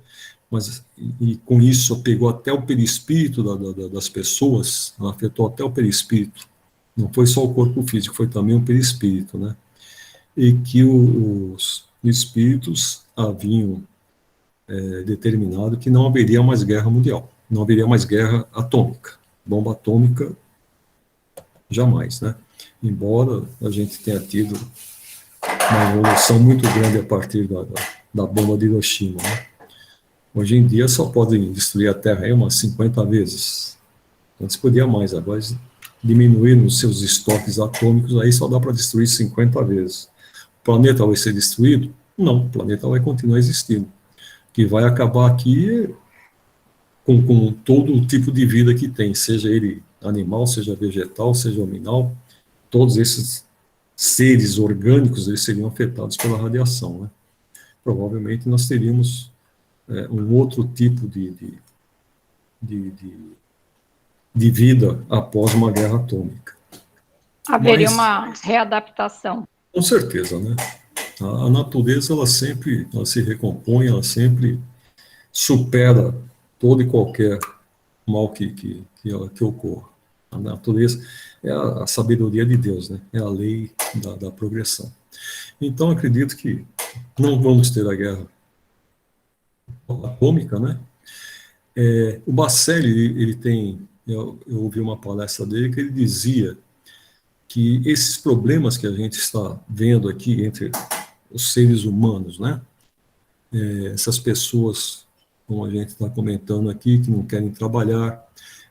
mas e com isso pegou até o perispírito das pessoas, ela afetou até o perispírito. Não foi só o corpo físico, foi também o perispírito, né? E que os espíritos haviam determinado que não haveria mais guerra mundial, não haveria mais guerra atômica. Bomba atômica, jamais, né? Embora a gente tenha tido uma evolução muito grande a partir da bomba de Hiroshima, né? Hoje em dia só podem destruir a Terra aí umas 50 vezes. Antes podia mais, agora diminuir nos seus estoques atômicos, aí só dá para destruir 50 vezes. O planeta vai ser destruído? Não, o planeta vai continuar existindo. O que vai acabar aqui com todo o tipo de vida que tem, seja ele animal, seja vegetal, seja hominal, todos esses seres orgânicos, eles seriam afetados pela radiação, né? Provavelmente nós teríamos um outro tipo de vida após uma guerra atômica. Haveria uma readaptação. Com certeza, né? A natureza, ela se recompõe, ela sempre supera todo e qualquer mal que ocorra. A natureza é a sabedoria de Deus, né? É a lei da progressão. Então, acredito que não vamos ter a guerra atômica, né? O Bacelli, ele tem... Eu ouvi uma palestra dele que ele dizia que esses problemas que a gente está vendo aqui entre os seres humanos, né? Essas pessoas, como a gente está comentando aqui, que não querem trabalhar,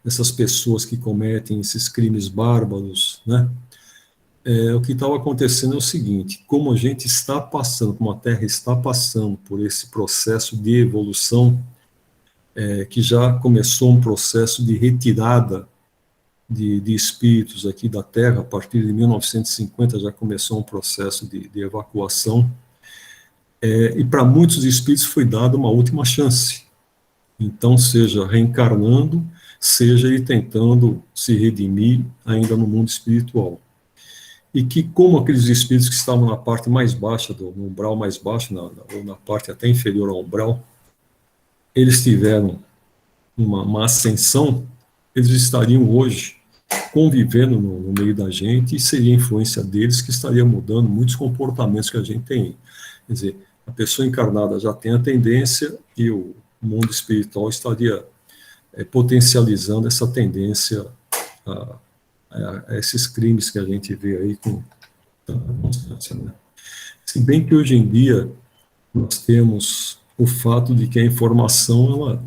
essas pessoas que cometem esses crimes bárbaros, né? O que estava acontecendo é o seguinte: como a gente está passando, como a Terra está passando por esse processo de evolução, que já começou um processo de retirada de espíritos aqui da Terra, a partir de 1950 já começou um processo de evacuação, e para muitos espíritos foi dada uma última chance. Então, seja reencarnando, seja ele tentando se redimir ainda no mundo espiritual. E que, como aqueles espíritos que estavam na parte mais baixa, no umbral mais baixo, ou na parte até inferior ao umbral, eles tiveram uma ascensão, eles estariam hoje convivendo no meio da gente, e seria a influência deles que estaria mudando muitos comportamentos que a gente tem. Quer dizer, a pessoa encarnada já tem a tendência, e o mundo espiritual estaria potencializando essa tendência a esses crimes que a gente vê aí com tanta constância, né? Se bem que hoje em dia nós temos o fato de que a informação, ela,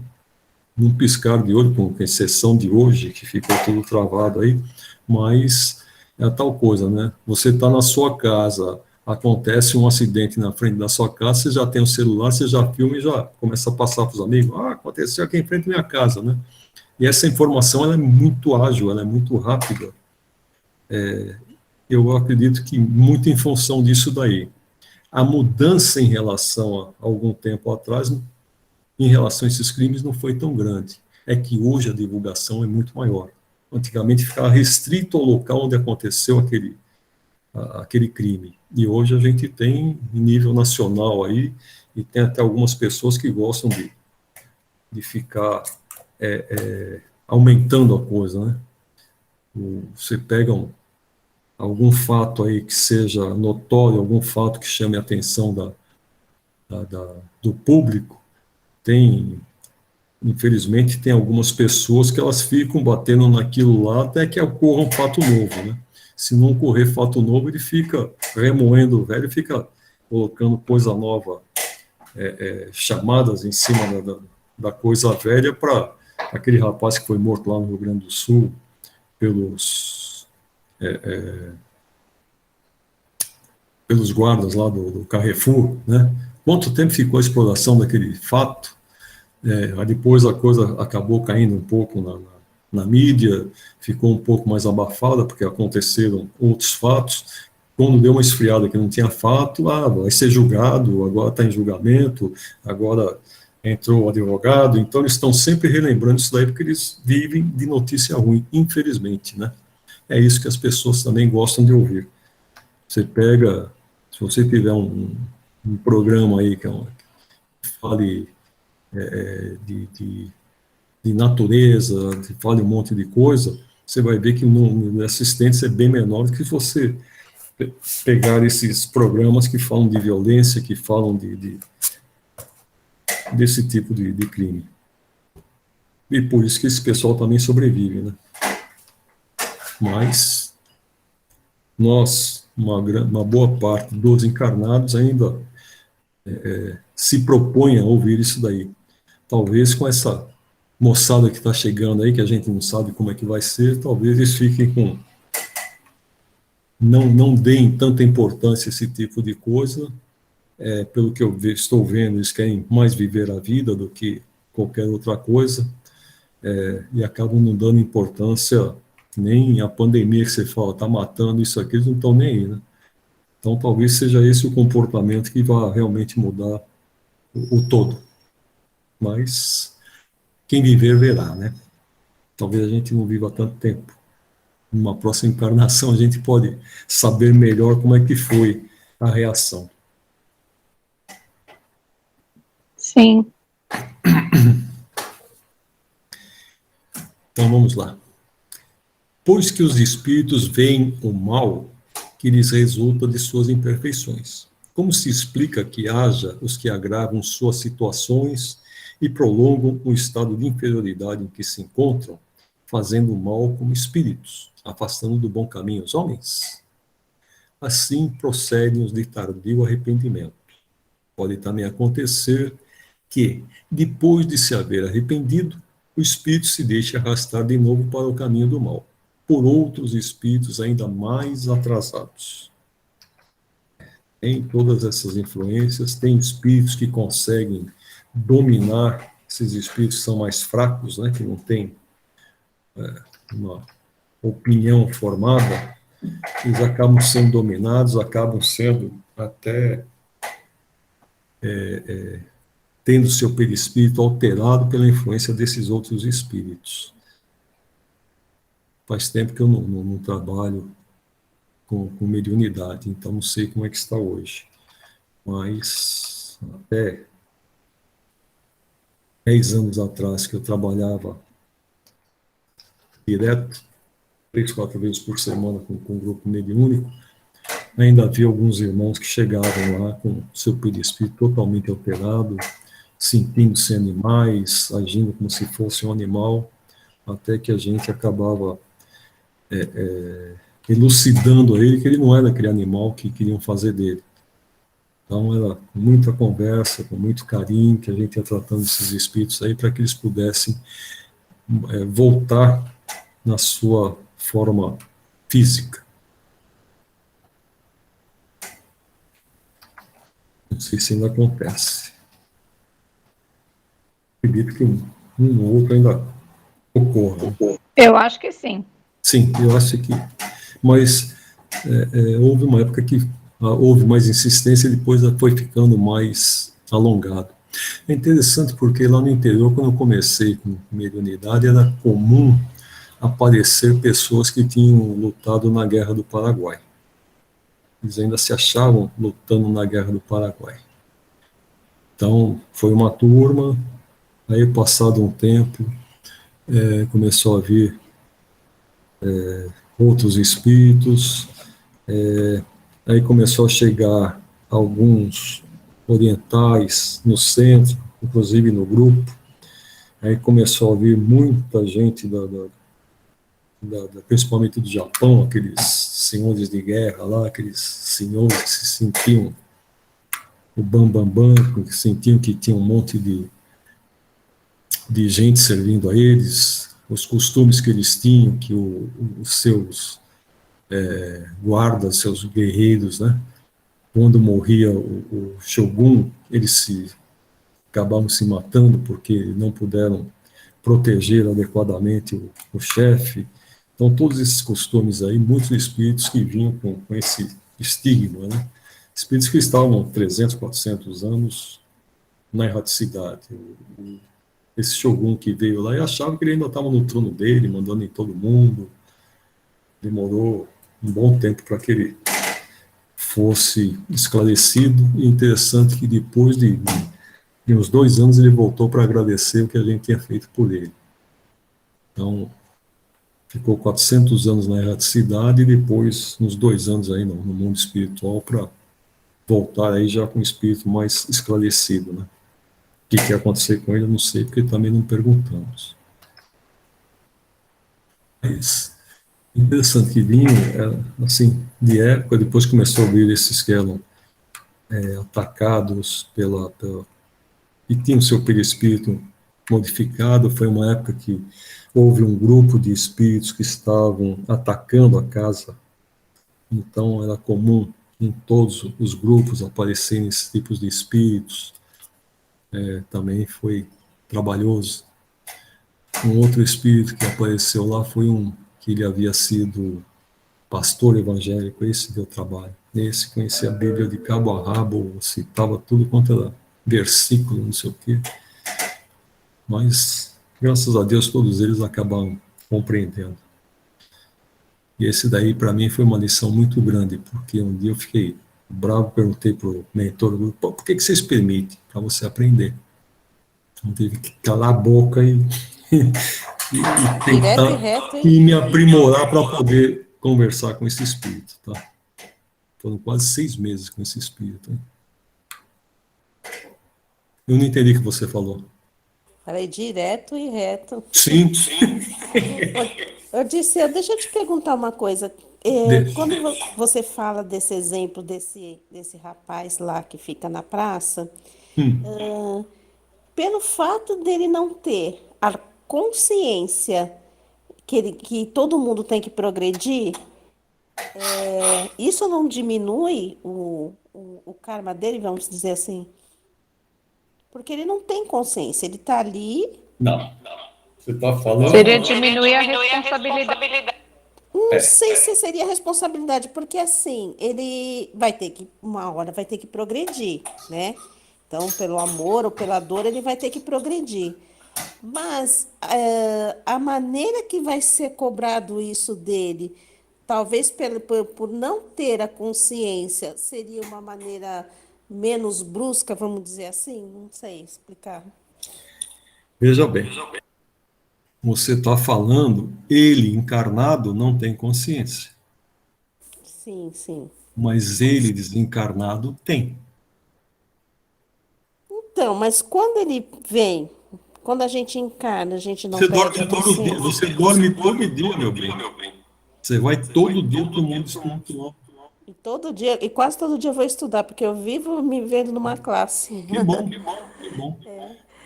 num piscar de olho, com exceção de hoje, que ficou tudo travado aí, mas é a tal coisa, né? Você está na sua casa, acontece um acidente na frente da sua casa, você já tem o celular, você já filma e já começa a passar para os amigos, aconteceu aqui em frente à minha casa, né? E essa informação, ela é muito ágil, ela é muito rápida. Eu acredito que muito em função disso daí. A mudança em relação a algum tempo atrás, em relação a esses crimes, não foi tão grande. É que hoje a divulgação é muito maior. Antigamente ficava restrito ao local onde aconteceu aquele crime. E hoje a gente tem em nível nacional aí, e tem até algumas pessoas que gostam de ficar aumentando a coisa, né? Você pega algum fato aí que seja notório, algum fato que chame a atenção do público, infelizmente, tem algumas pessoas que elas ficam batendo naquilo lá até que ocorra um fato novo, né? Se não ocorrer fato novo, ele fica remoendo o velho, fica colocando coisa nova, chamadas em cima da coisa velha, para aquele rapaz que foi morto lá no Rio Grande do Sul pelos guardas lá do Carrefour, né? Quanto tempo ficou a exploração daquele fato? Depois a coisa acabou caindo um pouco na mídia, ficou um pouco mais abafada, porque aconteceram outros fatos. Quando deu uma esfriada que não tinha fato, vai ser julgado, agora está em julgamento, agora entrou o advogado. Então eles estão sempre relembrando isso daí, porque eles vivem de notícia ruim, infelizmente, né? É isso que as pessoas também gostam de ouvir. Você pega, se você tiver um programa aí que fale de natureza, que fale um monte de coisa, você vai ver que o número de assistentes é bem menor do que você pegar esses programas que falam de violência, que falam desse tipo de crime. E por isso que esse pessoal também sobrevive, né? Mas nós, uma boa parte dos encarnados ainda se propõe a ouvir isso daí. Talvez com essa moçada que está chegando aí, que a gente não sabe como é que vai ser, talvez eles fiquem com... Não deem tanta importância a esse tipo de coisa. Pelo que eu estou vendo, eles querem mais viver a vida do que qualquer outra coisa, e acabam não dando importância nem a pandemia que você fala, está matando isso aqui, eles não estão nem aí, né? Então talvez seja esse o comportamento que vai realmente mudar o todo. Mas quem viver verá, né? Talvez a gente não viva tanto tempo. Numa próxima encarnação a gente pode saber melhor como é que foi a reação. Sim. Então vamos lá. Pois que os espíritos veem o mal que lhes resulta de suas imperfeições. Como se explica que haja os que agravam suas situações e prolongam o estado de inferioridade em que se encontram, fazendo o mal como espíritos, afastando do bom caminho os homens? Assim procedem os de tardio arrependimento. Pode também acontecer que, depois de se haver arrependido, o espírito se deixe arrastar de novo para o caminho do mal, por outros espíritos ainda mais atrasados. Tem todas essas influências, tem espíritos que conseguem dominar, esses espíritos são mais fracos, né, que não têm uma opinião formada, eles acabam sendo dominados, acabam sendo até tendo seu perispírito alterado pela influência desses outros espíritos. faz tempo que eu não trabalho com mediunidade, então não sei como é que está hoje. Mas até 10 anos atrás, que eu trabalhava direto, 3, 4 vezes por semana com um grupo mediúnico, ainda havia alguns irmãos que chegavam lá com seu perispírito totalmente alterado, sentindo-se animais, agindo como se fosse um animal, até que a gente acabava elucidando a ele que ele não era aquele animal que queriam fazer dele. Então era com muita conversa, com muito carinho, que a gente ia tratando esses espíritos aí para que eles pudessem voltar na sua forma física. Não sei se ainda acontece. Acredito que um ou outro ainda ocorra. Eu acho que sim. Sim, eu acho que. Mas houve uma época que houve mais insistência e depois foi ficando mais alongado. É interessante porque lá no interior, quando eu comecei com mediunidade, era comum aparecer pessoas que tinham lutado na Guerra do Paraguai. Eles ainda se achavam lutando na Guerra do Paraguai. Então, foi uma turma, aí passado um tempo, começou a vir outros espíritos, aí começou a chegar alguns orientais no centro, inclusive no grupo, aí começou a vir muita gente, principalmente do Japão, aqueles senhores de guerra lá, aqueles senhores que se sentiam o bambambam, que sentiam que tinha um monte de gente servindo a eles, os costumes que eles tinham, que os seus guardas, seus guerreiros, né? Quando morria o shogun, eles acabavam se matando porque não puderam proteger adequadamente o chefe. Então, todos esses costumes aí, muitos espíritos que vinham com esse estigma, né? Espíritos que estavam 300, 400 anos na erraticidade. Esse shogun que veio lá e achava que ele ainda estava no trono dele, mandando em todo mundo. Demorou um bom tempo para que ele fosse esclarecido, e interessante que depois de uns 2 anos ele voltou para agradecer o que a gente tinha feito por ele. Então, ficou 400 anos na erraticidade e depois uns 2 anos aí no mundo espiritual para voltar aí já com o espírito mais esclarecido, né? O que ia acontecer com ele eu não sei, porque também não perguntamos. Mas interessante que vinham, assim, de época, depois começou a vir esses que eram atacados e tinham seu perispírito modificado. Foi uma época que houve um grupo de espíritos que estavam atacando a casa, então era comum em todos os grupos aparecerem esses tipos de espíritos. Também foi trabalhoso. Um outro espírito que apareceu lá foi que ele havia sido pastor evangélico, esse deu trabalho. Esse conhecia a Bíblia de cabo a rabo, citava tudo quanto era versículo, não sei o quê. Mas, graças a Deus, todos eles acabaram compreendendo. E esse daí, para mim, foi uma lição muito grande, porque um dia eu fiquei bravo, perguntei para o mentor do grupo, por que vocês permitem? Para você aprender. Então, teve que calar a boca e tentar e me aprimorar para poder conversar com esse espírito, tá? Foram quase 6 meses com esse espírito. Hein? Eu não entendi o que você falou. Falei direto e reto. Sim. Eu disse, deixa eu te perguntar uma coisa. Quando você fala desse exemplo desse rapaz lá que fica na praça, pelo fato dele não ter a consciência que todo mundo tem que progredir, isso não diminui o karma dele, vamos dizer assim? Porque ele não tem consciência, ele está ali. Não. Você está falando. Seria diminuir a responsabilidade. Não sei se seria responsabilidade, porque assim, ele vai ter que, uma hora vai ter que progredir, né? Então, pelo amor ou pela dor, ele vai ter que progredir. Mas a maneira que vai ser cobrado isso dele, talvez por não ter a consciência, seria uma maneira menos brusca, vamos dizer assim? Não sei explicar. Veja bem, você está falando, ele encarnado não tem consciência, Sim, sim. mas ele desencarnado tem. Então, mas quando ele vem, quando a gente encarna, a gente não Você perde a dorme todo dia, consciência? você dorme todo dia, meu bem. Você vai todo dia para o mundo espiritual. E todo dia, e quase todo dia eu vou estudar, porque eu vivo me vendo numa classe. Que bom, que bom.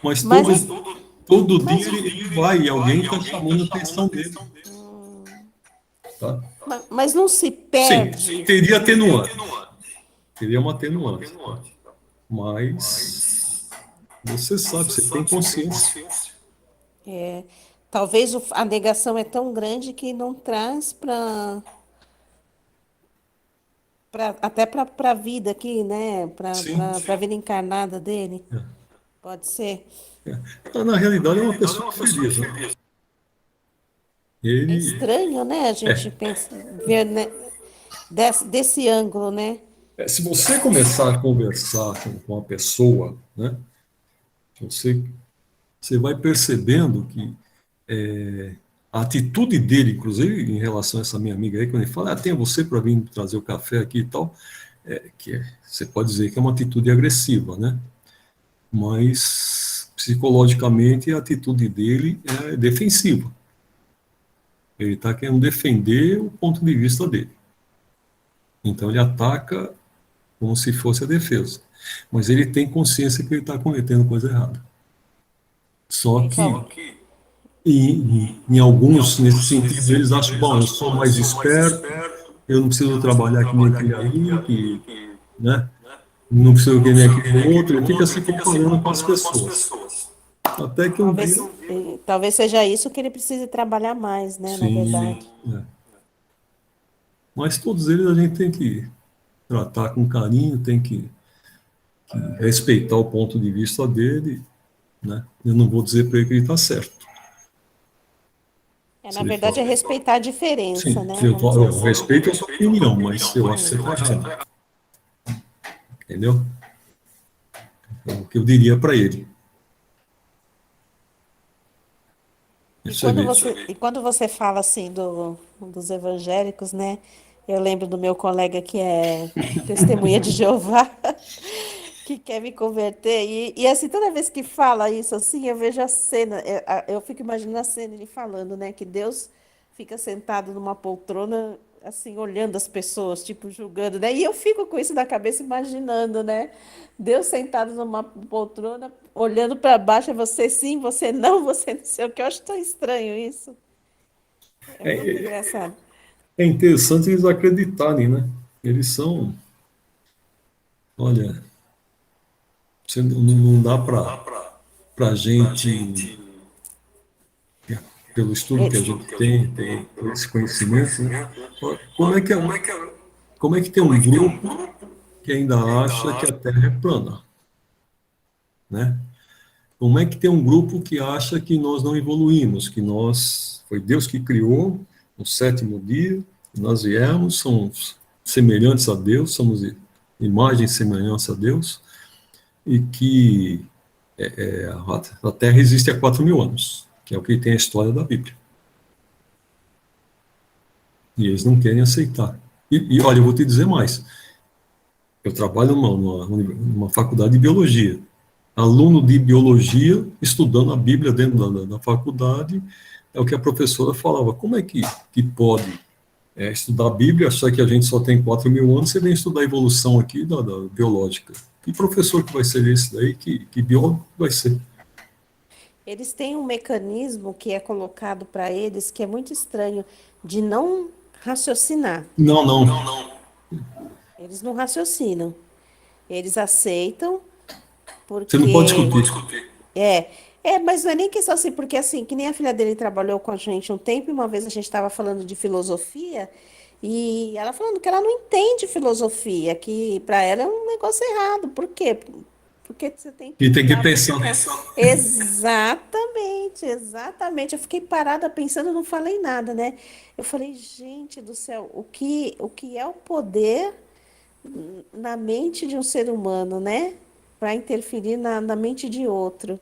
Mas Mas, todo mas, dia ele vai e alguém está chamando a atenção dele. Tá? mas não se Sim, perde. teria atenuante. Teria uma atenuante. Mas você sabe, você tem consciência. Talvez a negação é tão grande que não traz até para a vida aqui, né? Para Sim. a vida encarnada dele. Pode ser. Na realidade, é uma pessoa feliz. Né? É Ele, estranho, né? A gente ver, né, desse ângulo, né? se você começar a conversar com a pessoa, né, você vai percebendo que a atitude dele, inclusive em relação a essa minha amiga aí, quando ele fala, tem você para vir trazer o café aqui e tal, você pode dizer que é uma atitude agressiva, né? Mas psicologicamente a atitude dele é defensiva. Ele está querendo defender o ponto de vista dele. Então ele ataca como se fosse a defesa. Mas ele tem consciência que ele está cometendo coisa errada. Só que em alguns, nesse sentido, eles acham, bom, eu sou mais esperto, eu não preciso trabalhar que nem aquele ali, né? Não preciso que nem aquele outro, ele fica se comparando com as pessoas. Até que um dia... Talvez seja isso que ele precise trabalhar mais, né? Na verdade. Mas todos eles a gente tem que tratar com carinho, tem que respeitar o ponto de vista dele, né? Eu não vou dizer para ele que ele está certo. Na verdade, é respeitar a diferença, sim, né? Eu respeito a sua opinião, mas eu acho que você está errado. Entendeu? É o que eu diria para ele. E quando você fala assim dos evangélicos, né? Eu lembro do meu colega que é testemunha de Jeová, que quer me converter. E assim, toda vez que fala isso assim, eu vejo a cena, eu fico imaginando a cena ele falando, né? Que Deus fica sentado numa poltrona, assim, olhando as pessoas, tipo, julgando, né? E eu fico com isso na cabeça, imaginando, né? Deus sentado numa poltrona, olhando para baixo, é você sim, você não sei o que. Eu acho tão estranho isso. É muito engraçado. É interessante eles acreditarem, né? Eles são... Olha, não dá para a gente, pelo estudo que a gente tem, por esse conhecimento, né? Como é que tem um grupo que ainda acha que a Terra é plana? Né? Como é que tem um grupo que acha que nós não evoluímos, que foi Deus que criou no sétimo dia, nós viemos, somos semelhantes a Deus, somos imagem e semelhança a Deus, e que a Terra existe há 4.000 anos, que é o que tem a história da Bíblia. E eles não querem aceitar. E olha, eu vou te dizer mais. Eu trabalho numa faculdade de biologia. Aluno de biologia, estudando a Bíblia dentro da faculdade, é o que a professora falava. Como é que pode estudar a Bíblia, achar que a gente só tem 4.000 anos, você vem estudar a evolução aqui da biológica? Que professor que vai ser esse daí? Que biólogo vai ser? Eles têm um mecanismo que é colocado para eles que é muito estranho, de não raciocinar. Não. Eles não raciocinam. Eles aceitam porque... Você não pode discutir. Mas não é nem questão assim, porque assim, que nem a filha dele trabalhou com a gente um tempo, e uma vez a gente estava falando de filosofia, e ela falando que ela não entende filosofia, que para ela é um negócio errado. Por quê? porque você tem E tem que dar pensar. Exatamente, exatamente. Eu fiquei parada pensando, não falei nada, né? Eu falei, gente do céu, o que é o poder na mente de um ser humano, né? Para interferir na mente de outro.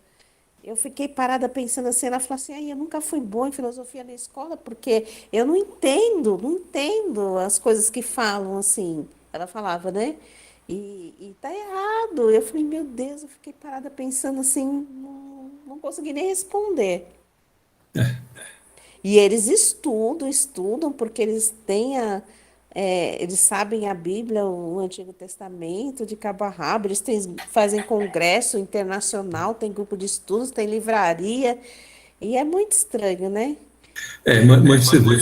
Eu fiquei parada pensando assim, ela falou assim, ai, eu nunca fui boa em filosofia na escola, porque eu não entendo as coisas que falam assim. Ela falava, né? E tá errado. Eu falei, meu Deus, eu fiquei parada pensando assim, não consegui nem responder. E eles estudam, porque eles sabem a Bíblia, o Antigo Testamento, de cabo a rabo, fazem congresso internacional, tem grupo de estudos, tem livraria, e é muito estranho, né? Mas você vê,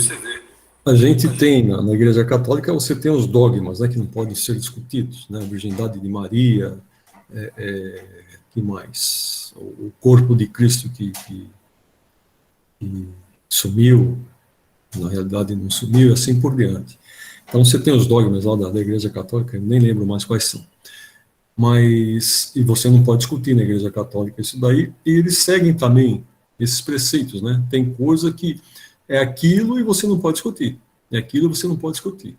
a gente tem, na Igreja Católica, você tem os dogmas, né, que não podem ser discutidos, né, a virgindade de Maria, que mais? O corpo de Cristo que sumiu, na realidade não sumiu, e assim por diante. Então você tem os dogmas lá da Igreja Católica, eu nem lembro mais quais são. E você não pode discutir na Igreja Católica isso daí, e eles seguem também esses preceitos, né? Tem coisa que é aquilo e você não pode discutir, é aquilo e você não pode discutir.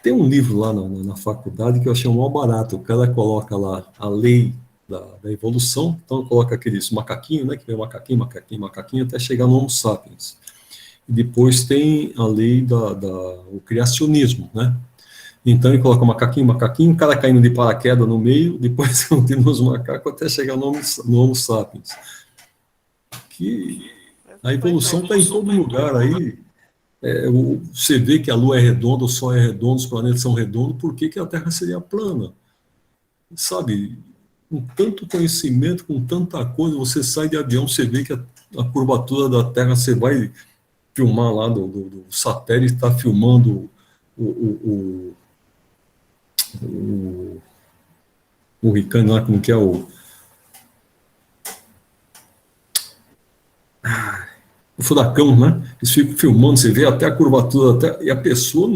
Tem um livro lá na faculdade que eu achei um mal barato, o cara coloca lá a lei da evolução, então coloca aqueles macaquinhos, né, que vem macaquinho, macaquinho, macaquinho, até chegar no Homo sapiens. E depois tem a lei o criacionismo, né? Então ele coloca macaquinho, macaquinho, o cara caindo de paraquedas no meio, depois continua os macacos até chegar no Homo sapiens. Que a evolução está em todo lugar aí. Você vê que a Lua é redonda, o Sol é redondo, os planetas são redondos, por que a Terra seria plana? Sabe, com tanto conhecimento, com tanta coisa, você sai de avião, você vê que a curvatura da Terra, você vai filmar lá do satélite, está filmando o hurricane lá, como que é o furacão, né? Eles ficam filmando, você vê até a curvatura, e a pessoa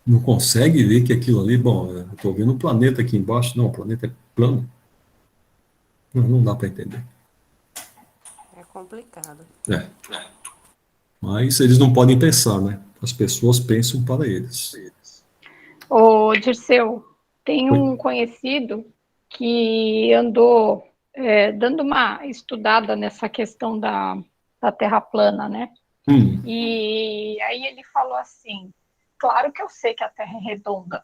não consegue ver que aquilo ali, bom, eu estou vendo um planeta aqui embaixo, não, o planeta é plano. Não dá para entender. É complicado. Mas eles não podem pensar, né? As pessoas pensam para eles. Ô, Dirceu, tem Oi. um conhecido que andou dando uma estudada nessa questão da Terra plana, né? E aí ele falou assim, claro que eu sei que a Terra é redonda,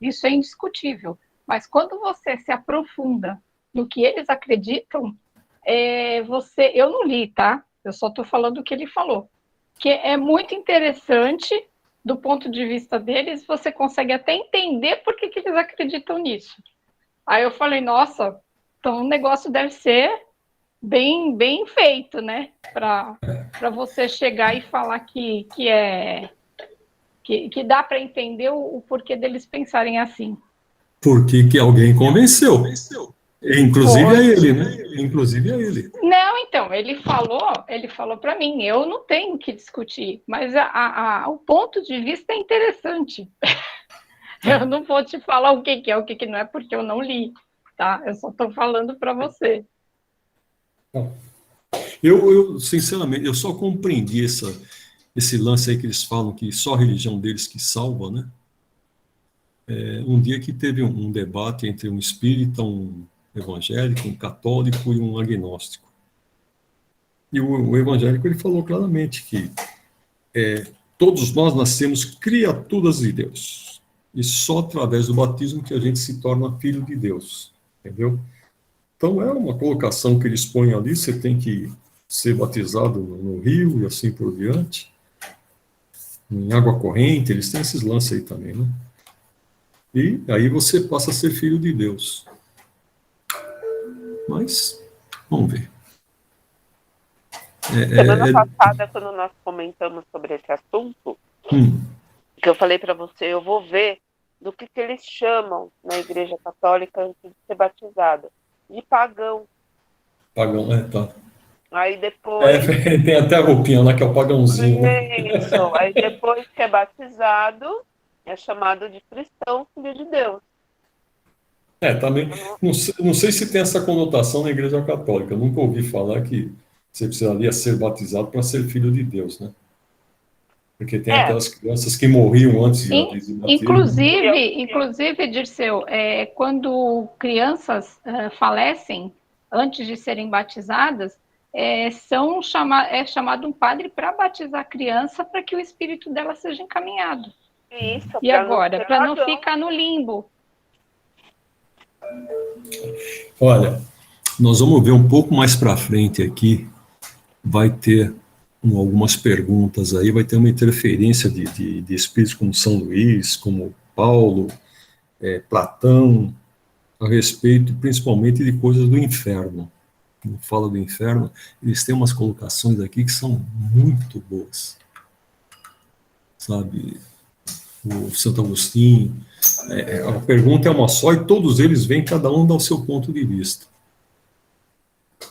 isso é indiscutível, mas quando você se aprofunda no que eles acreditam, eu não li, tá? Eu só estou falando o que ele falou, que é muito interessante do ponto de vista deles, você consegue até entender por que eles acreditam nisso. Aí eu falei, nossa, então o negócio deve ser bem, bem feito, né? Para você chegar e falar que dá para entender o porquê deles pensarem assim. Porque que alguém convenceu. Inclusive a ele, né? Inclusive a ele. Não, então, ele falou para mim, eu não tenho que discutir, mas o ponto de vista é interessante. Eu não vou te falar o que é, o que não é, porque eu não li, tá? Eu só estou falando para você. Eu, sinceramente, eu só compreendi esse lance aí que eles falam que só a religião deles que salva, né? Um dia que teve um debate entre um espírita, um evangélico, um católico e um agnóstico. E o evangélico ele falou claramente que todos nós nascemos criaturas de Deus. E só através do batismo que a gente se torna filho de Deus. Entendeu? Então é uma colocação que eles põem ali, você tem que ser batizado no rio e assim por diante. Em água corrente, eles têm esses lances aí também, né? E aí você passa a ser filho de Deus. Mas, vamos ver. Semana passada, quando nós comentamos sobre esse assunto, que eu falei para você, eu vou ver do que eles chamam na Igreja Católica antes de ser batizada. De pagão. Pagão, tá. Aí depois... tem até a roupinha lá que é o pagãozinho. Isso. Aí depois que é batizado, é chamado de cristão, filho de Deus. Também, não sei se tem essa conotação na Igreja Católica. Eu nunca ouvi falar que você precisaria ser batizado para ser filho de Deus, né? Porque tem aquelas crianças que morriam antes de batismo. Inclusive, Dirceu, quando crianças falecem antes de serem batizadas, é chamado um padre para batizar a criança para que o espírito dela seja encaminhado. Isso, e agora, para não ficar no limbo. Olha, nós vamos ver um pouco mais para frente aqui, vai ter algumas perguntas aí, vai ter uma interferência de espíritos como São Luís, como Paulo, Platão, a respeito principalmente de coisas do inferno. Quando fala do inferno, eles têm umas colocações aqui que são muito boas. Sabe, o Santo Agostinho, a pergunta é uma só e todos eles vêm, cada um dá o seu ponto de vista.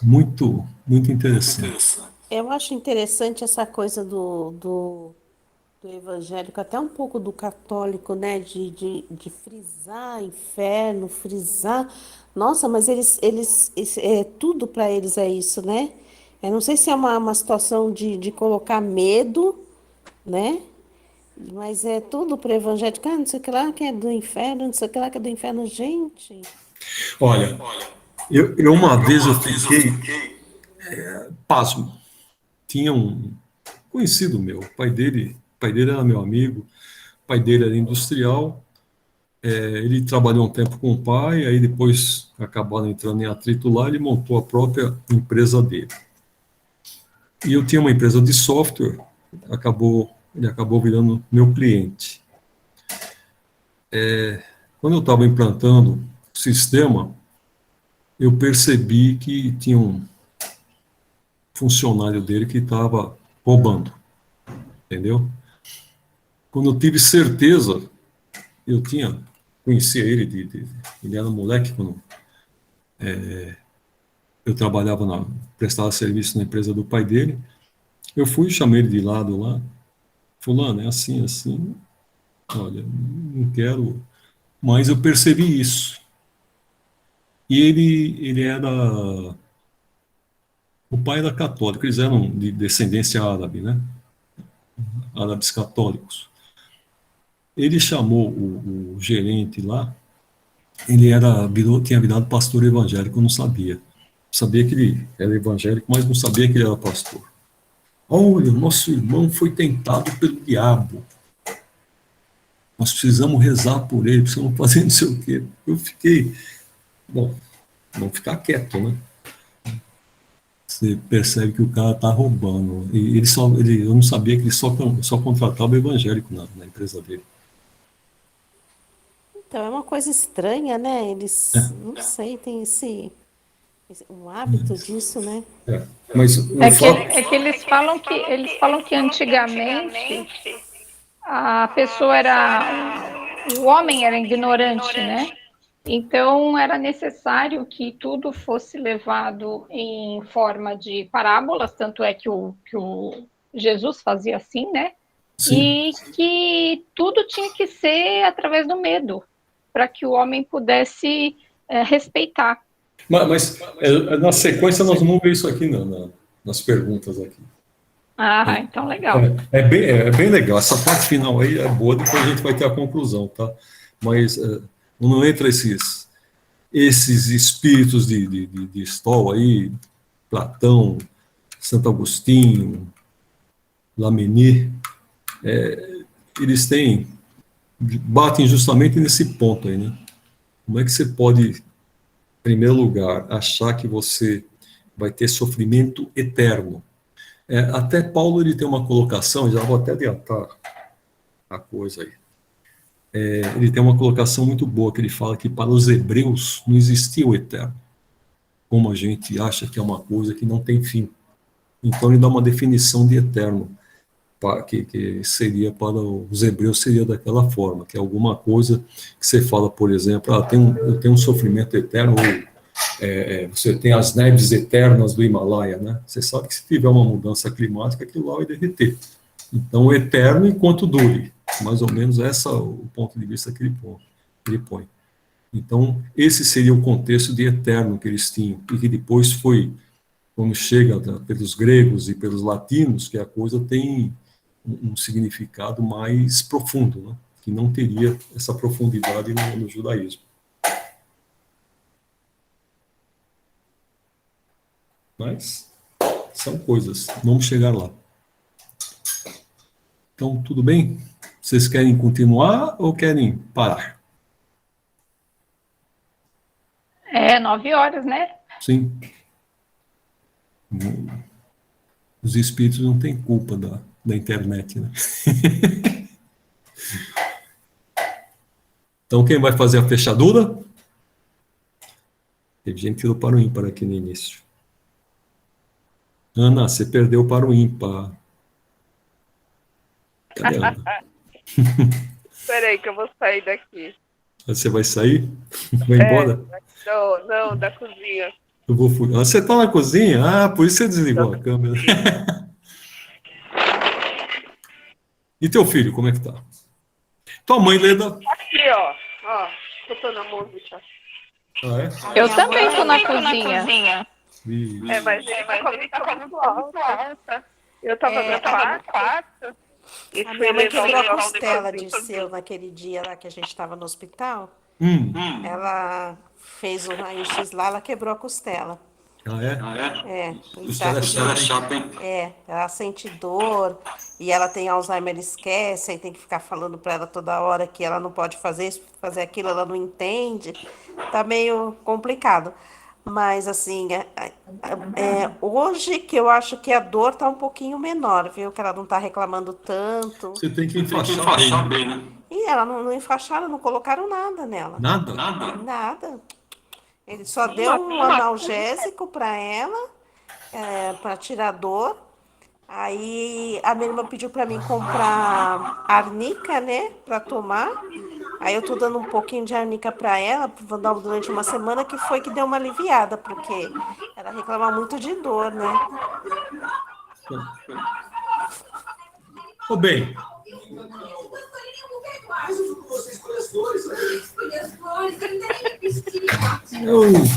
Muito, muito interessante. Eu acho interessante essa coisa do evangélico, até um pouco do católico, né? De frisar inferno, frisar. Nossa, mas eles tudo para eles é isso, né? Eu não sei se é uma situação de colocar medo, né? Mas é tudo para o evangélico. Não sei o que lá que é do inferno, não sei o que lá que é do inferno, gente. Olha, eu uma vez eu fiquei pasmo. Tinha um conhecido meu, o pai dele era meu amigo, o pai dele era industrial, ele trabalhou um tempo com o pai, aí depois acabaram entrando em atrito lá, ele montou a própria empresa dele. E eu tinha uma empresa de software, ele acabou virando meu cliente. Quando eu estava implantando o sistema, eu percebi que tinha um funcionário dele que estava roubando, entendeu? Quando eu tive certeza, conhecia ele, ele era um moleque quando eu prestava serviço na empresa do pai dele, eu fui, chamei ele de lado lá, fulano, é assim, olha, não quero, mas eu percebi isso. E ele era, o pai era católico, eles eram de descendência árabe, né? Árabes católicos. Ele chamou o gerente lá, ele tinha virado pastor evangélico, eu não sabia. Sabia que ele era evangélico, mas não sabia que ele era pastor. Olha, nosso irmão foi tentado pelo diabo. Nós precisamos rezar por ele, precisamos fazer não sei o quê. Eu fiquei, vamos ficar quieto, né? Você percebe que o cara está roubando. E eu não sabia que ele só contratava evangélico na empresa dele. Então, é uma coisa estranha, né? Eles, não sei, tem um hábito disso, né? Mas que eles falam que antigamente a pessoa o homem era ignorante, né? Então era necessário que tudo fosse levado em forma de parábolas, tanto é que o Jesus fazia assim, né? Sim. E que tudo tinha que ser através do medo, para que o homem pudesse respeitar. Mas na sequência nós vamos ver isso aqui nas perguntas aqui. Então legal. É bem legal. Essa parte final aí é boa, depois a gente vai ter a conclusão, tá? Mas não entra esses espíritos de Stol aí, Platão, Santo Agostinho, Lamennais, eles batem justamente nesse ponto aí, né? Como é que você pode, em primeiro lugar, achar que você vai ter sofrimento eterno? Até Paulo ele tem uma colocação, já vou até adiantar a coisa aí. Ele tem uma colocação muito boa, que ele fala que para os hebreus não existia o eterno, como a gente acha que é uma coisa que não tem fim. Então ele dá uma definição de eterno, que seria para os hebreus seria daquela forma, que é alguma coisa que você fala, por exemplo, eu tenho um sofrimento eterno, ou você tem as neves eternas do Himalaia, né? Você sabe que se tiver uma mudança climática, aquilo lá vai derreter. Então, eterno enquanto dure. Mais ou menos esse é o ponto de vista que ele põe. Então, esse seria o contexto de eterno que eles tinham, e que depois foi, quando chega pelos gregos e pelos latinos, que a coisa tem um significado mais profundo, né? Que não teria essa profundidade no judaísmo. Mas são coisas, vamos chegar lá. Então, tudo bem? Vocês querem continuar ou querem parar? 9 horas, né? Sim. Os espíritos não têm culpa da internet, né? Então, quem vai fazer a fechadura? Teve gente que tirou para o ímpar aqui no início. Ana, você perdeu para o ímpar. Cadê a Ana? Peraí que eu vou sair daqui. Você vai sair? Vai embora? Não, da cozinha. Eu vou fugir. Você está na cozinha? Ah, por isso você desligou a câmera. E teu filho, como é que tá? Tua mãe, Leda? Aqui, ó, escutando a música. Ah, Eu também estou na cozinha. Mas ele tá muito alta. Eu tava no quarto. A minha mãe quebrou a costela de seu naquele dia lá que a gente estava no hospital. Ela fez um raio-x lá, ela quebrou a costela. Ah, é? É, Costela é chata, hein? ela sente dor e ela tem Alzheimer, ela esquece, aí tem que ficar falando para ela toda hora que ela não pode fazer isso, fazer aquilo, ela não entende. Tá meio complicado. Mas assim, hoje que eu acho que a dor tá um pouquinho menor, viu? Que ela não tá reclamando tanto. Você tem que enfaixar bem, né? E ela não enfaixaram, não colocaram nada nela. Nada? Nada. Ele só deu um analgésico para ela, para tirar dor. Aí a minha irmã pediu para mim comprar arnica, né, para tomar. Aí eu tô dando um pouquinho de arnica para ela, vou dar durante uma semana, que foi que deu uma aliviada, porque ela reclama muito de dor, né? Ô, bem.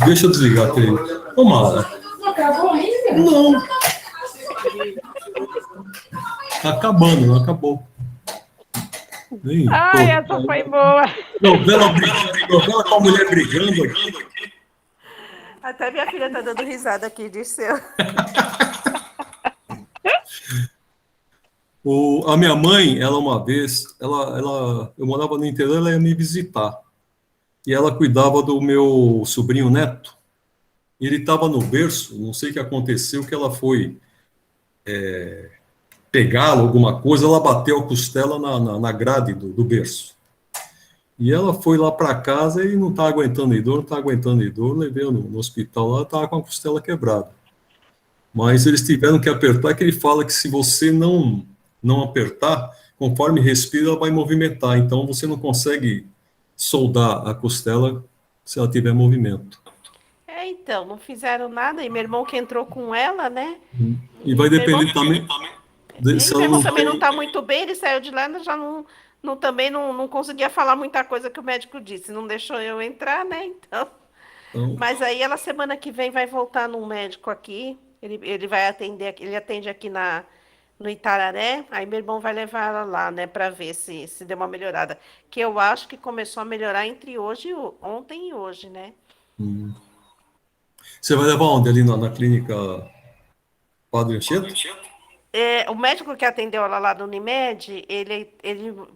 Deixa eu desligar aquele. Ô, Mara. Não. Tá acabando, não acabou. Essa foi boa. Novela com a mulher brigando aqui. Até minha filha tá dando risada aqui, Dirceu. A minha mãe, ela uma vez, eu morava no interior, ela ia me visitar. E ela cuidava do meu sobrinho neto. Ele estava no berço, não sei o que aconteceu, que ela foi pegá-lo, alguma coisa, ela bateu a costela na grade do berço. E ela foi lá para casa e não está aguentando de dor, levei no hospital lá, estava com a costela quebrada. Mas eles tiveram que apertar, que ele fala que se você não apertar, conforme respira, ela vai movimentar. Então você não consegue soldar a costela se ela tiver movimento. Então, não fizeram nada, e meu irmão que entrou com ela, né? E vai depender também. Meu irmão também não está muito bem, ele saiu de lá, já também não conseguia falar muita coisa que o médico disse, não deixou eu entrar, né? Então. Mas aí ela semana que vem vai voltar num médico aqui, ele vai atender, ele atende aqui no Itararé, aí meu irmão vai levar ela lá, né, para ver se deu uma melhorada. Que eu acho que começou a melhorar entre ontem e hoje, né? Você vai levar onde? Ali na clínica Padre Anchieta? O médico que atendeu ela lá do Unimed, ele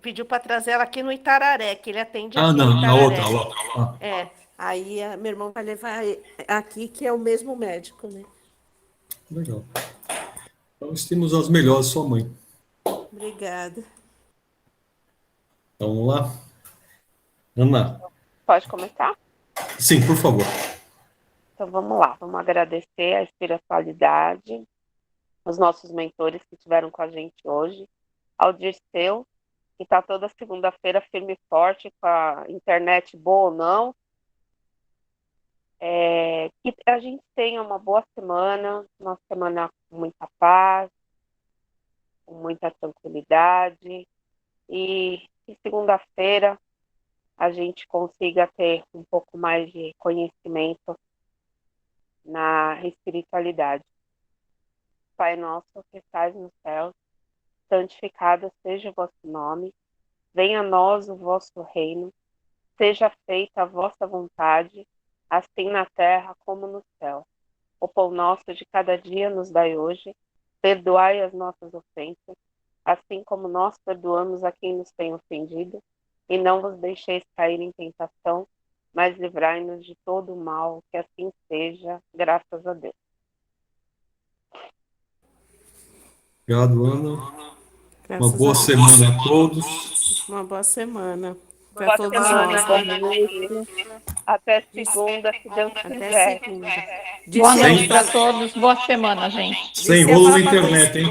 pediu para trazer ela aqui no Itararé, que ele atende aqui no não, Itararé. na outra. Aí meu irmão vai levar aqui, que é o mesmo médico, né? Legal. Então, temos as melhores, sua mãe. Obrigada. Então, vamos lá. Ana. Pode começar? Sim, por favor. Então vamos lá, vamos agradecer a espiritualidade, os nossos mentores que estiveram com a gente hoje, ao Dirceu, que está toda segunda-feira firme e forte, com a internet boa ou não. Que a gente tenha uma boa semana, uma semana com muita paz, com muita tranquilidade, e que segunda-feira a gente consiga ter um pouco mais de conhecimento na espiritualidade. Pai nosso que estais nos céus, santificado seja o vosso nome, venha a nós o vosso reino, seja feita a vossa vontade, assim na terra como no céu. O pão nosso de cada dia nos dai hoje, perdoai as nossas ofensas, assim como nós perdoamos a quem nos tem ofendido, e não vos deixeis cair em tentação, mas livrai-nos de todo o mal, que assim seja, graças a Deus. Obrigado, Ana. Graças Uma boa semana a todos. Uma boa semana para Boa todos semana, nós. boa noite. Até segunda, se Deus Até quiser. segunda. Boa Sem- noite para todos. Boa semana, gente. Sem rolo na internet, hein?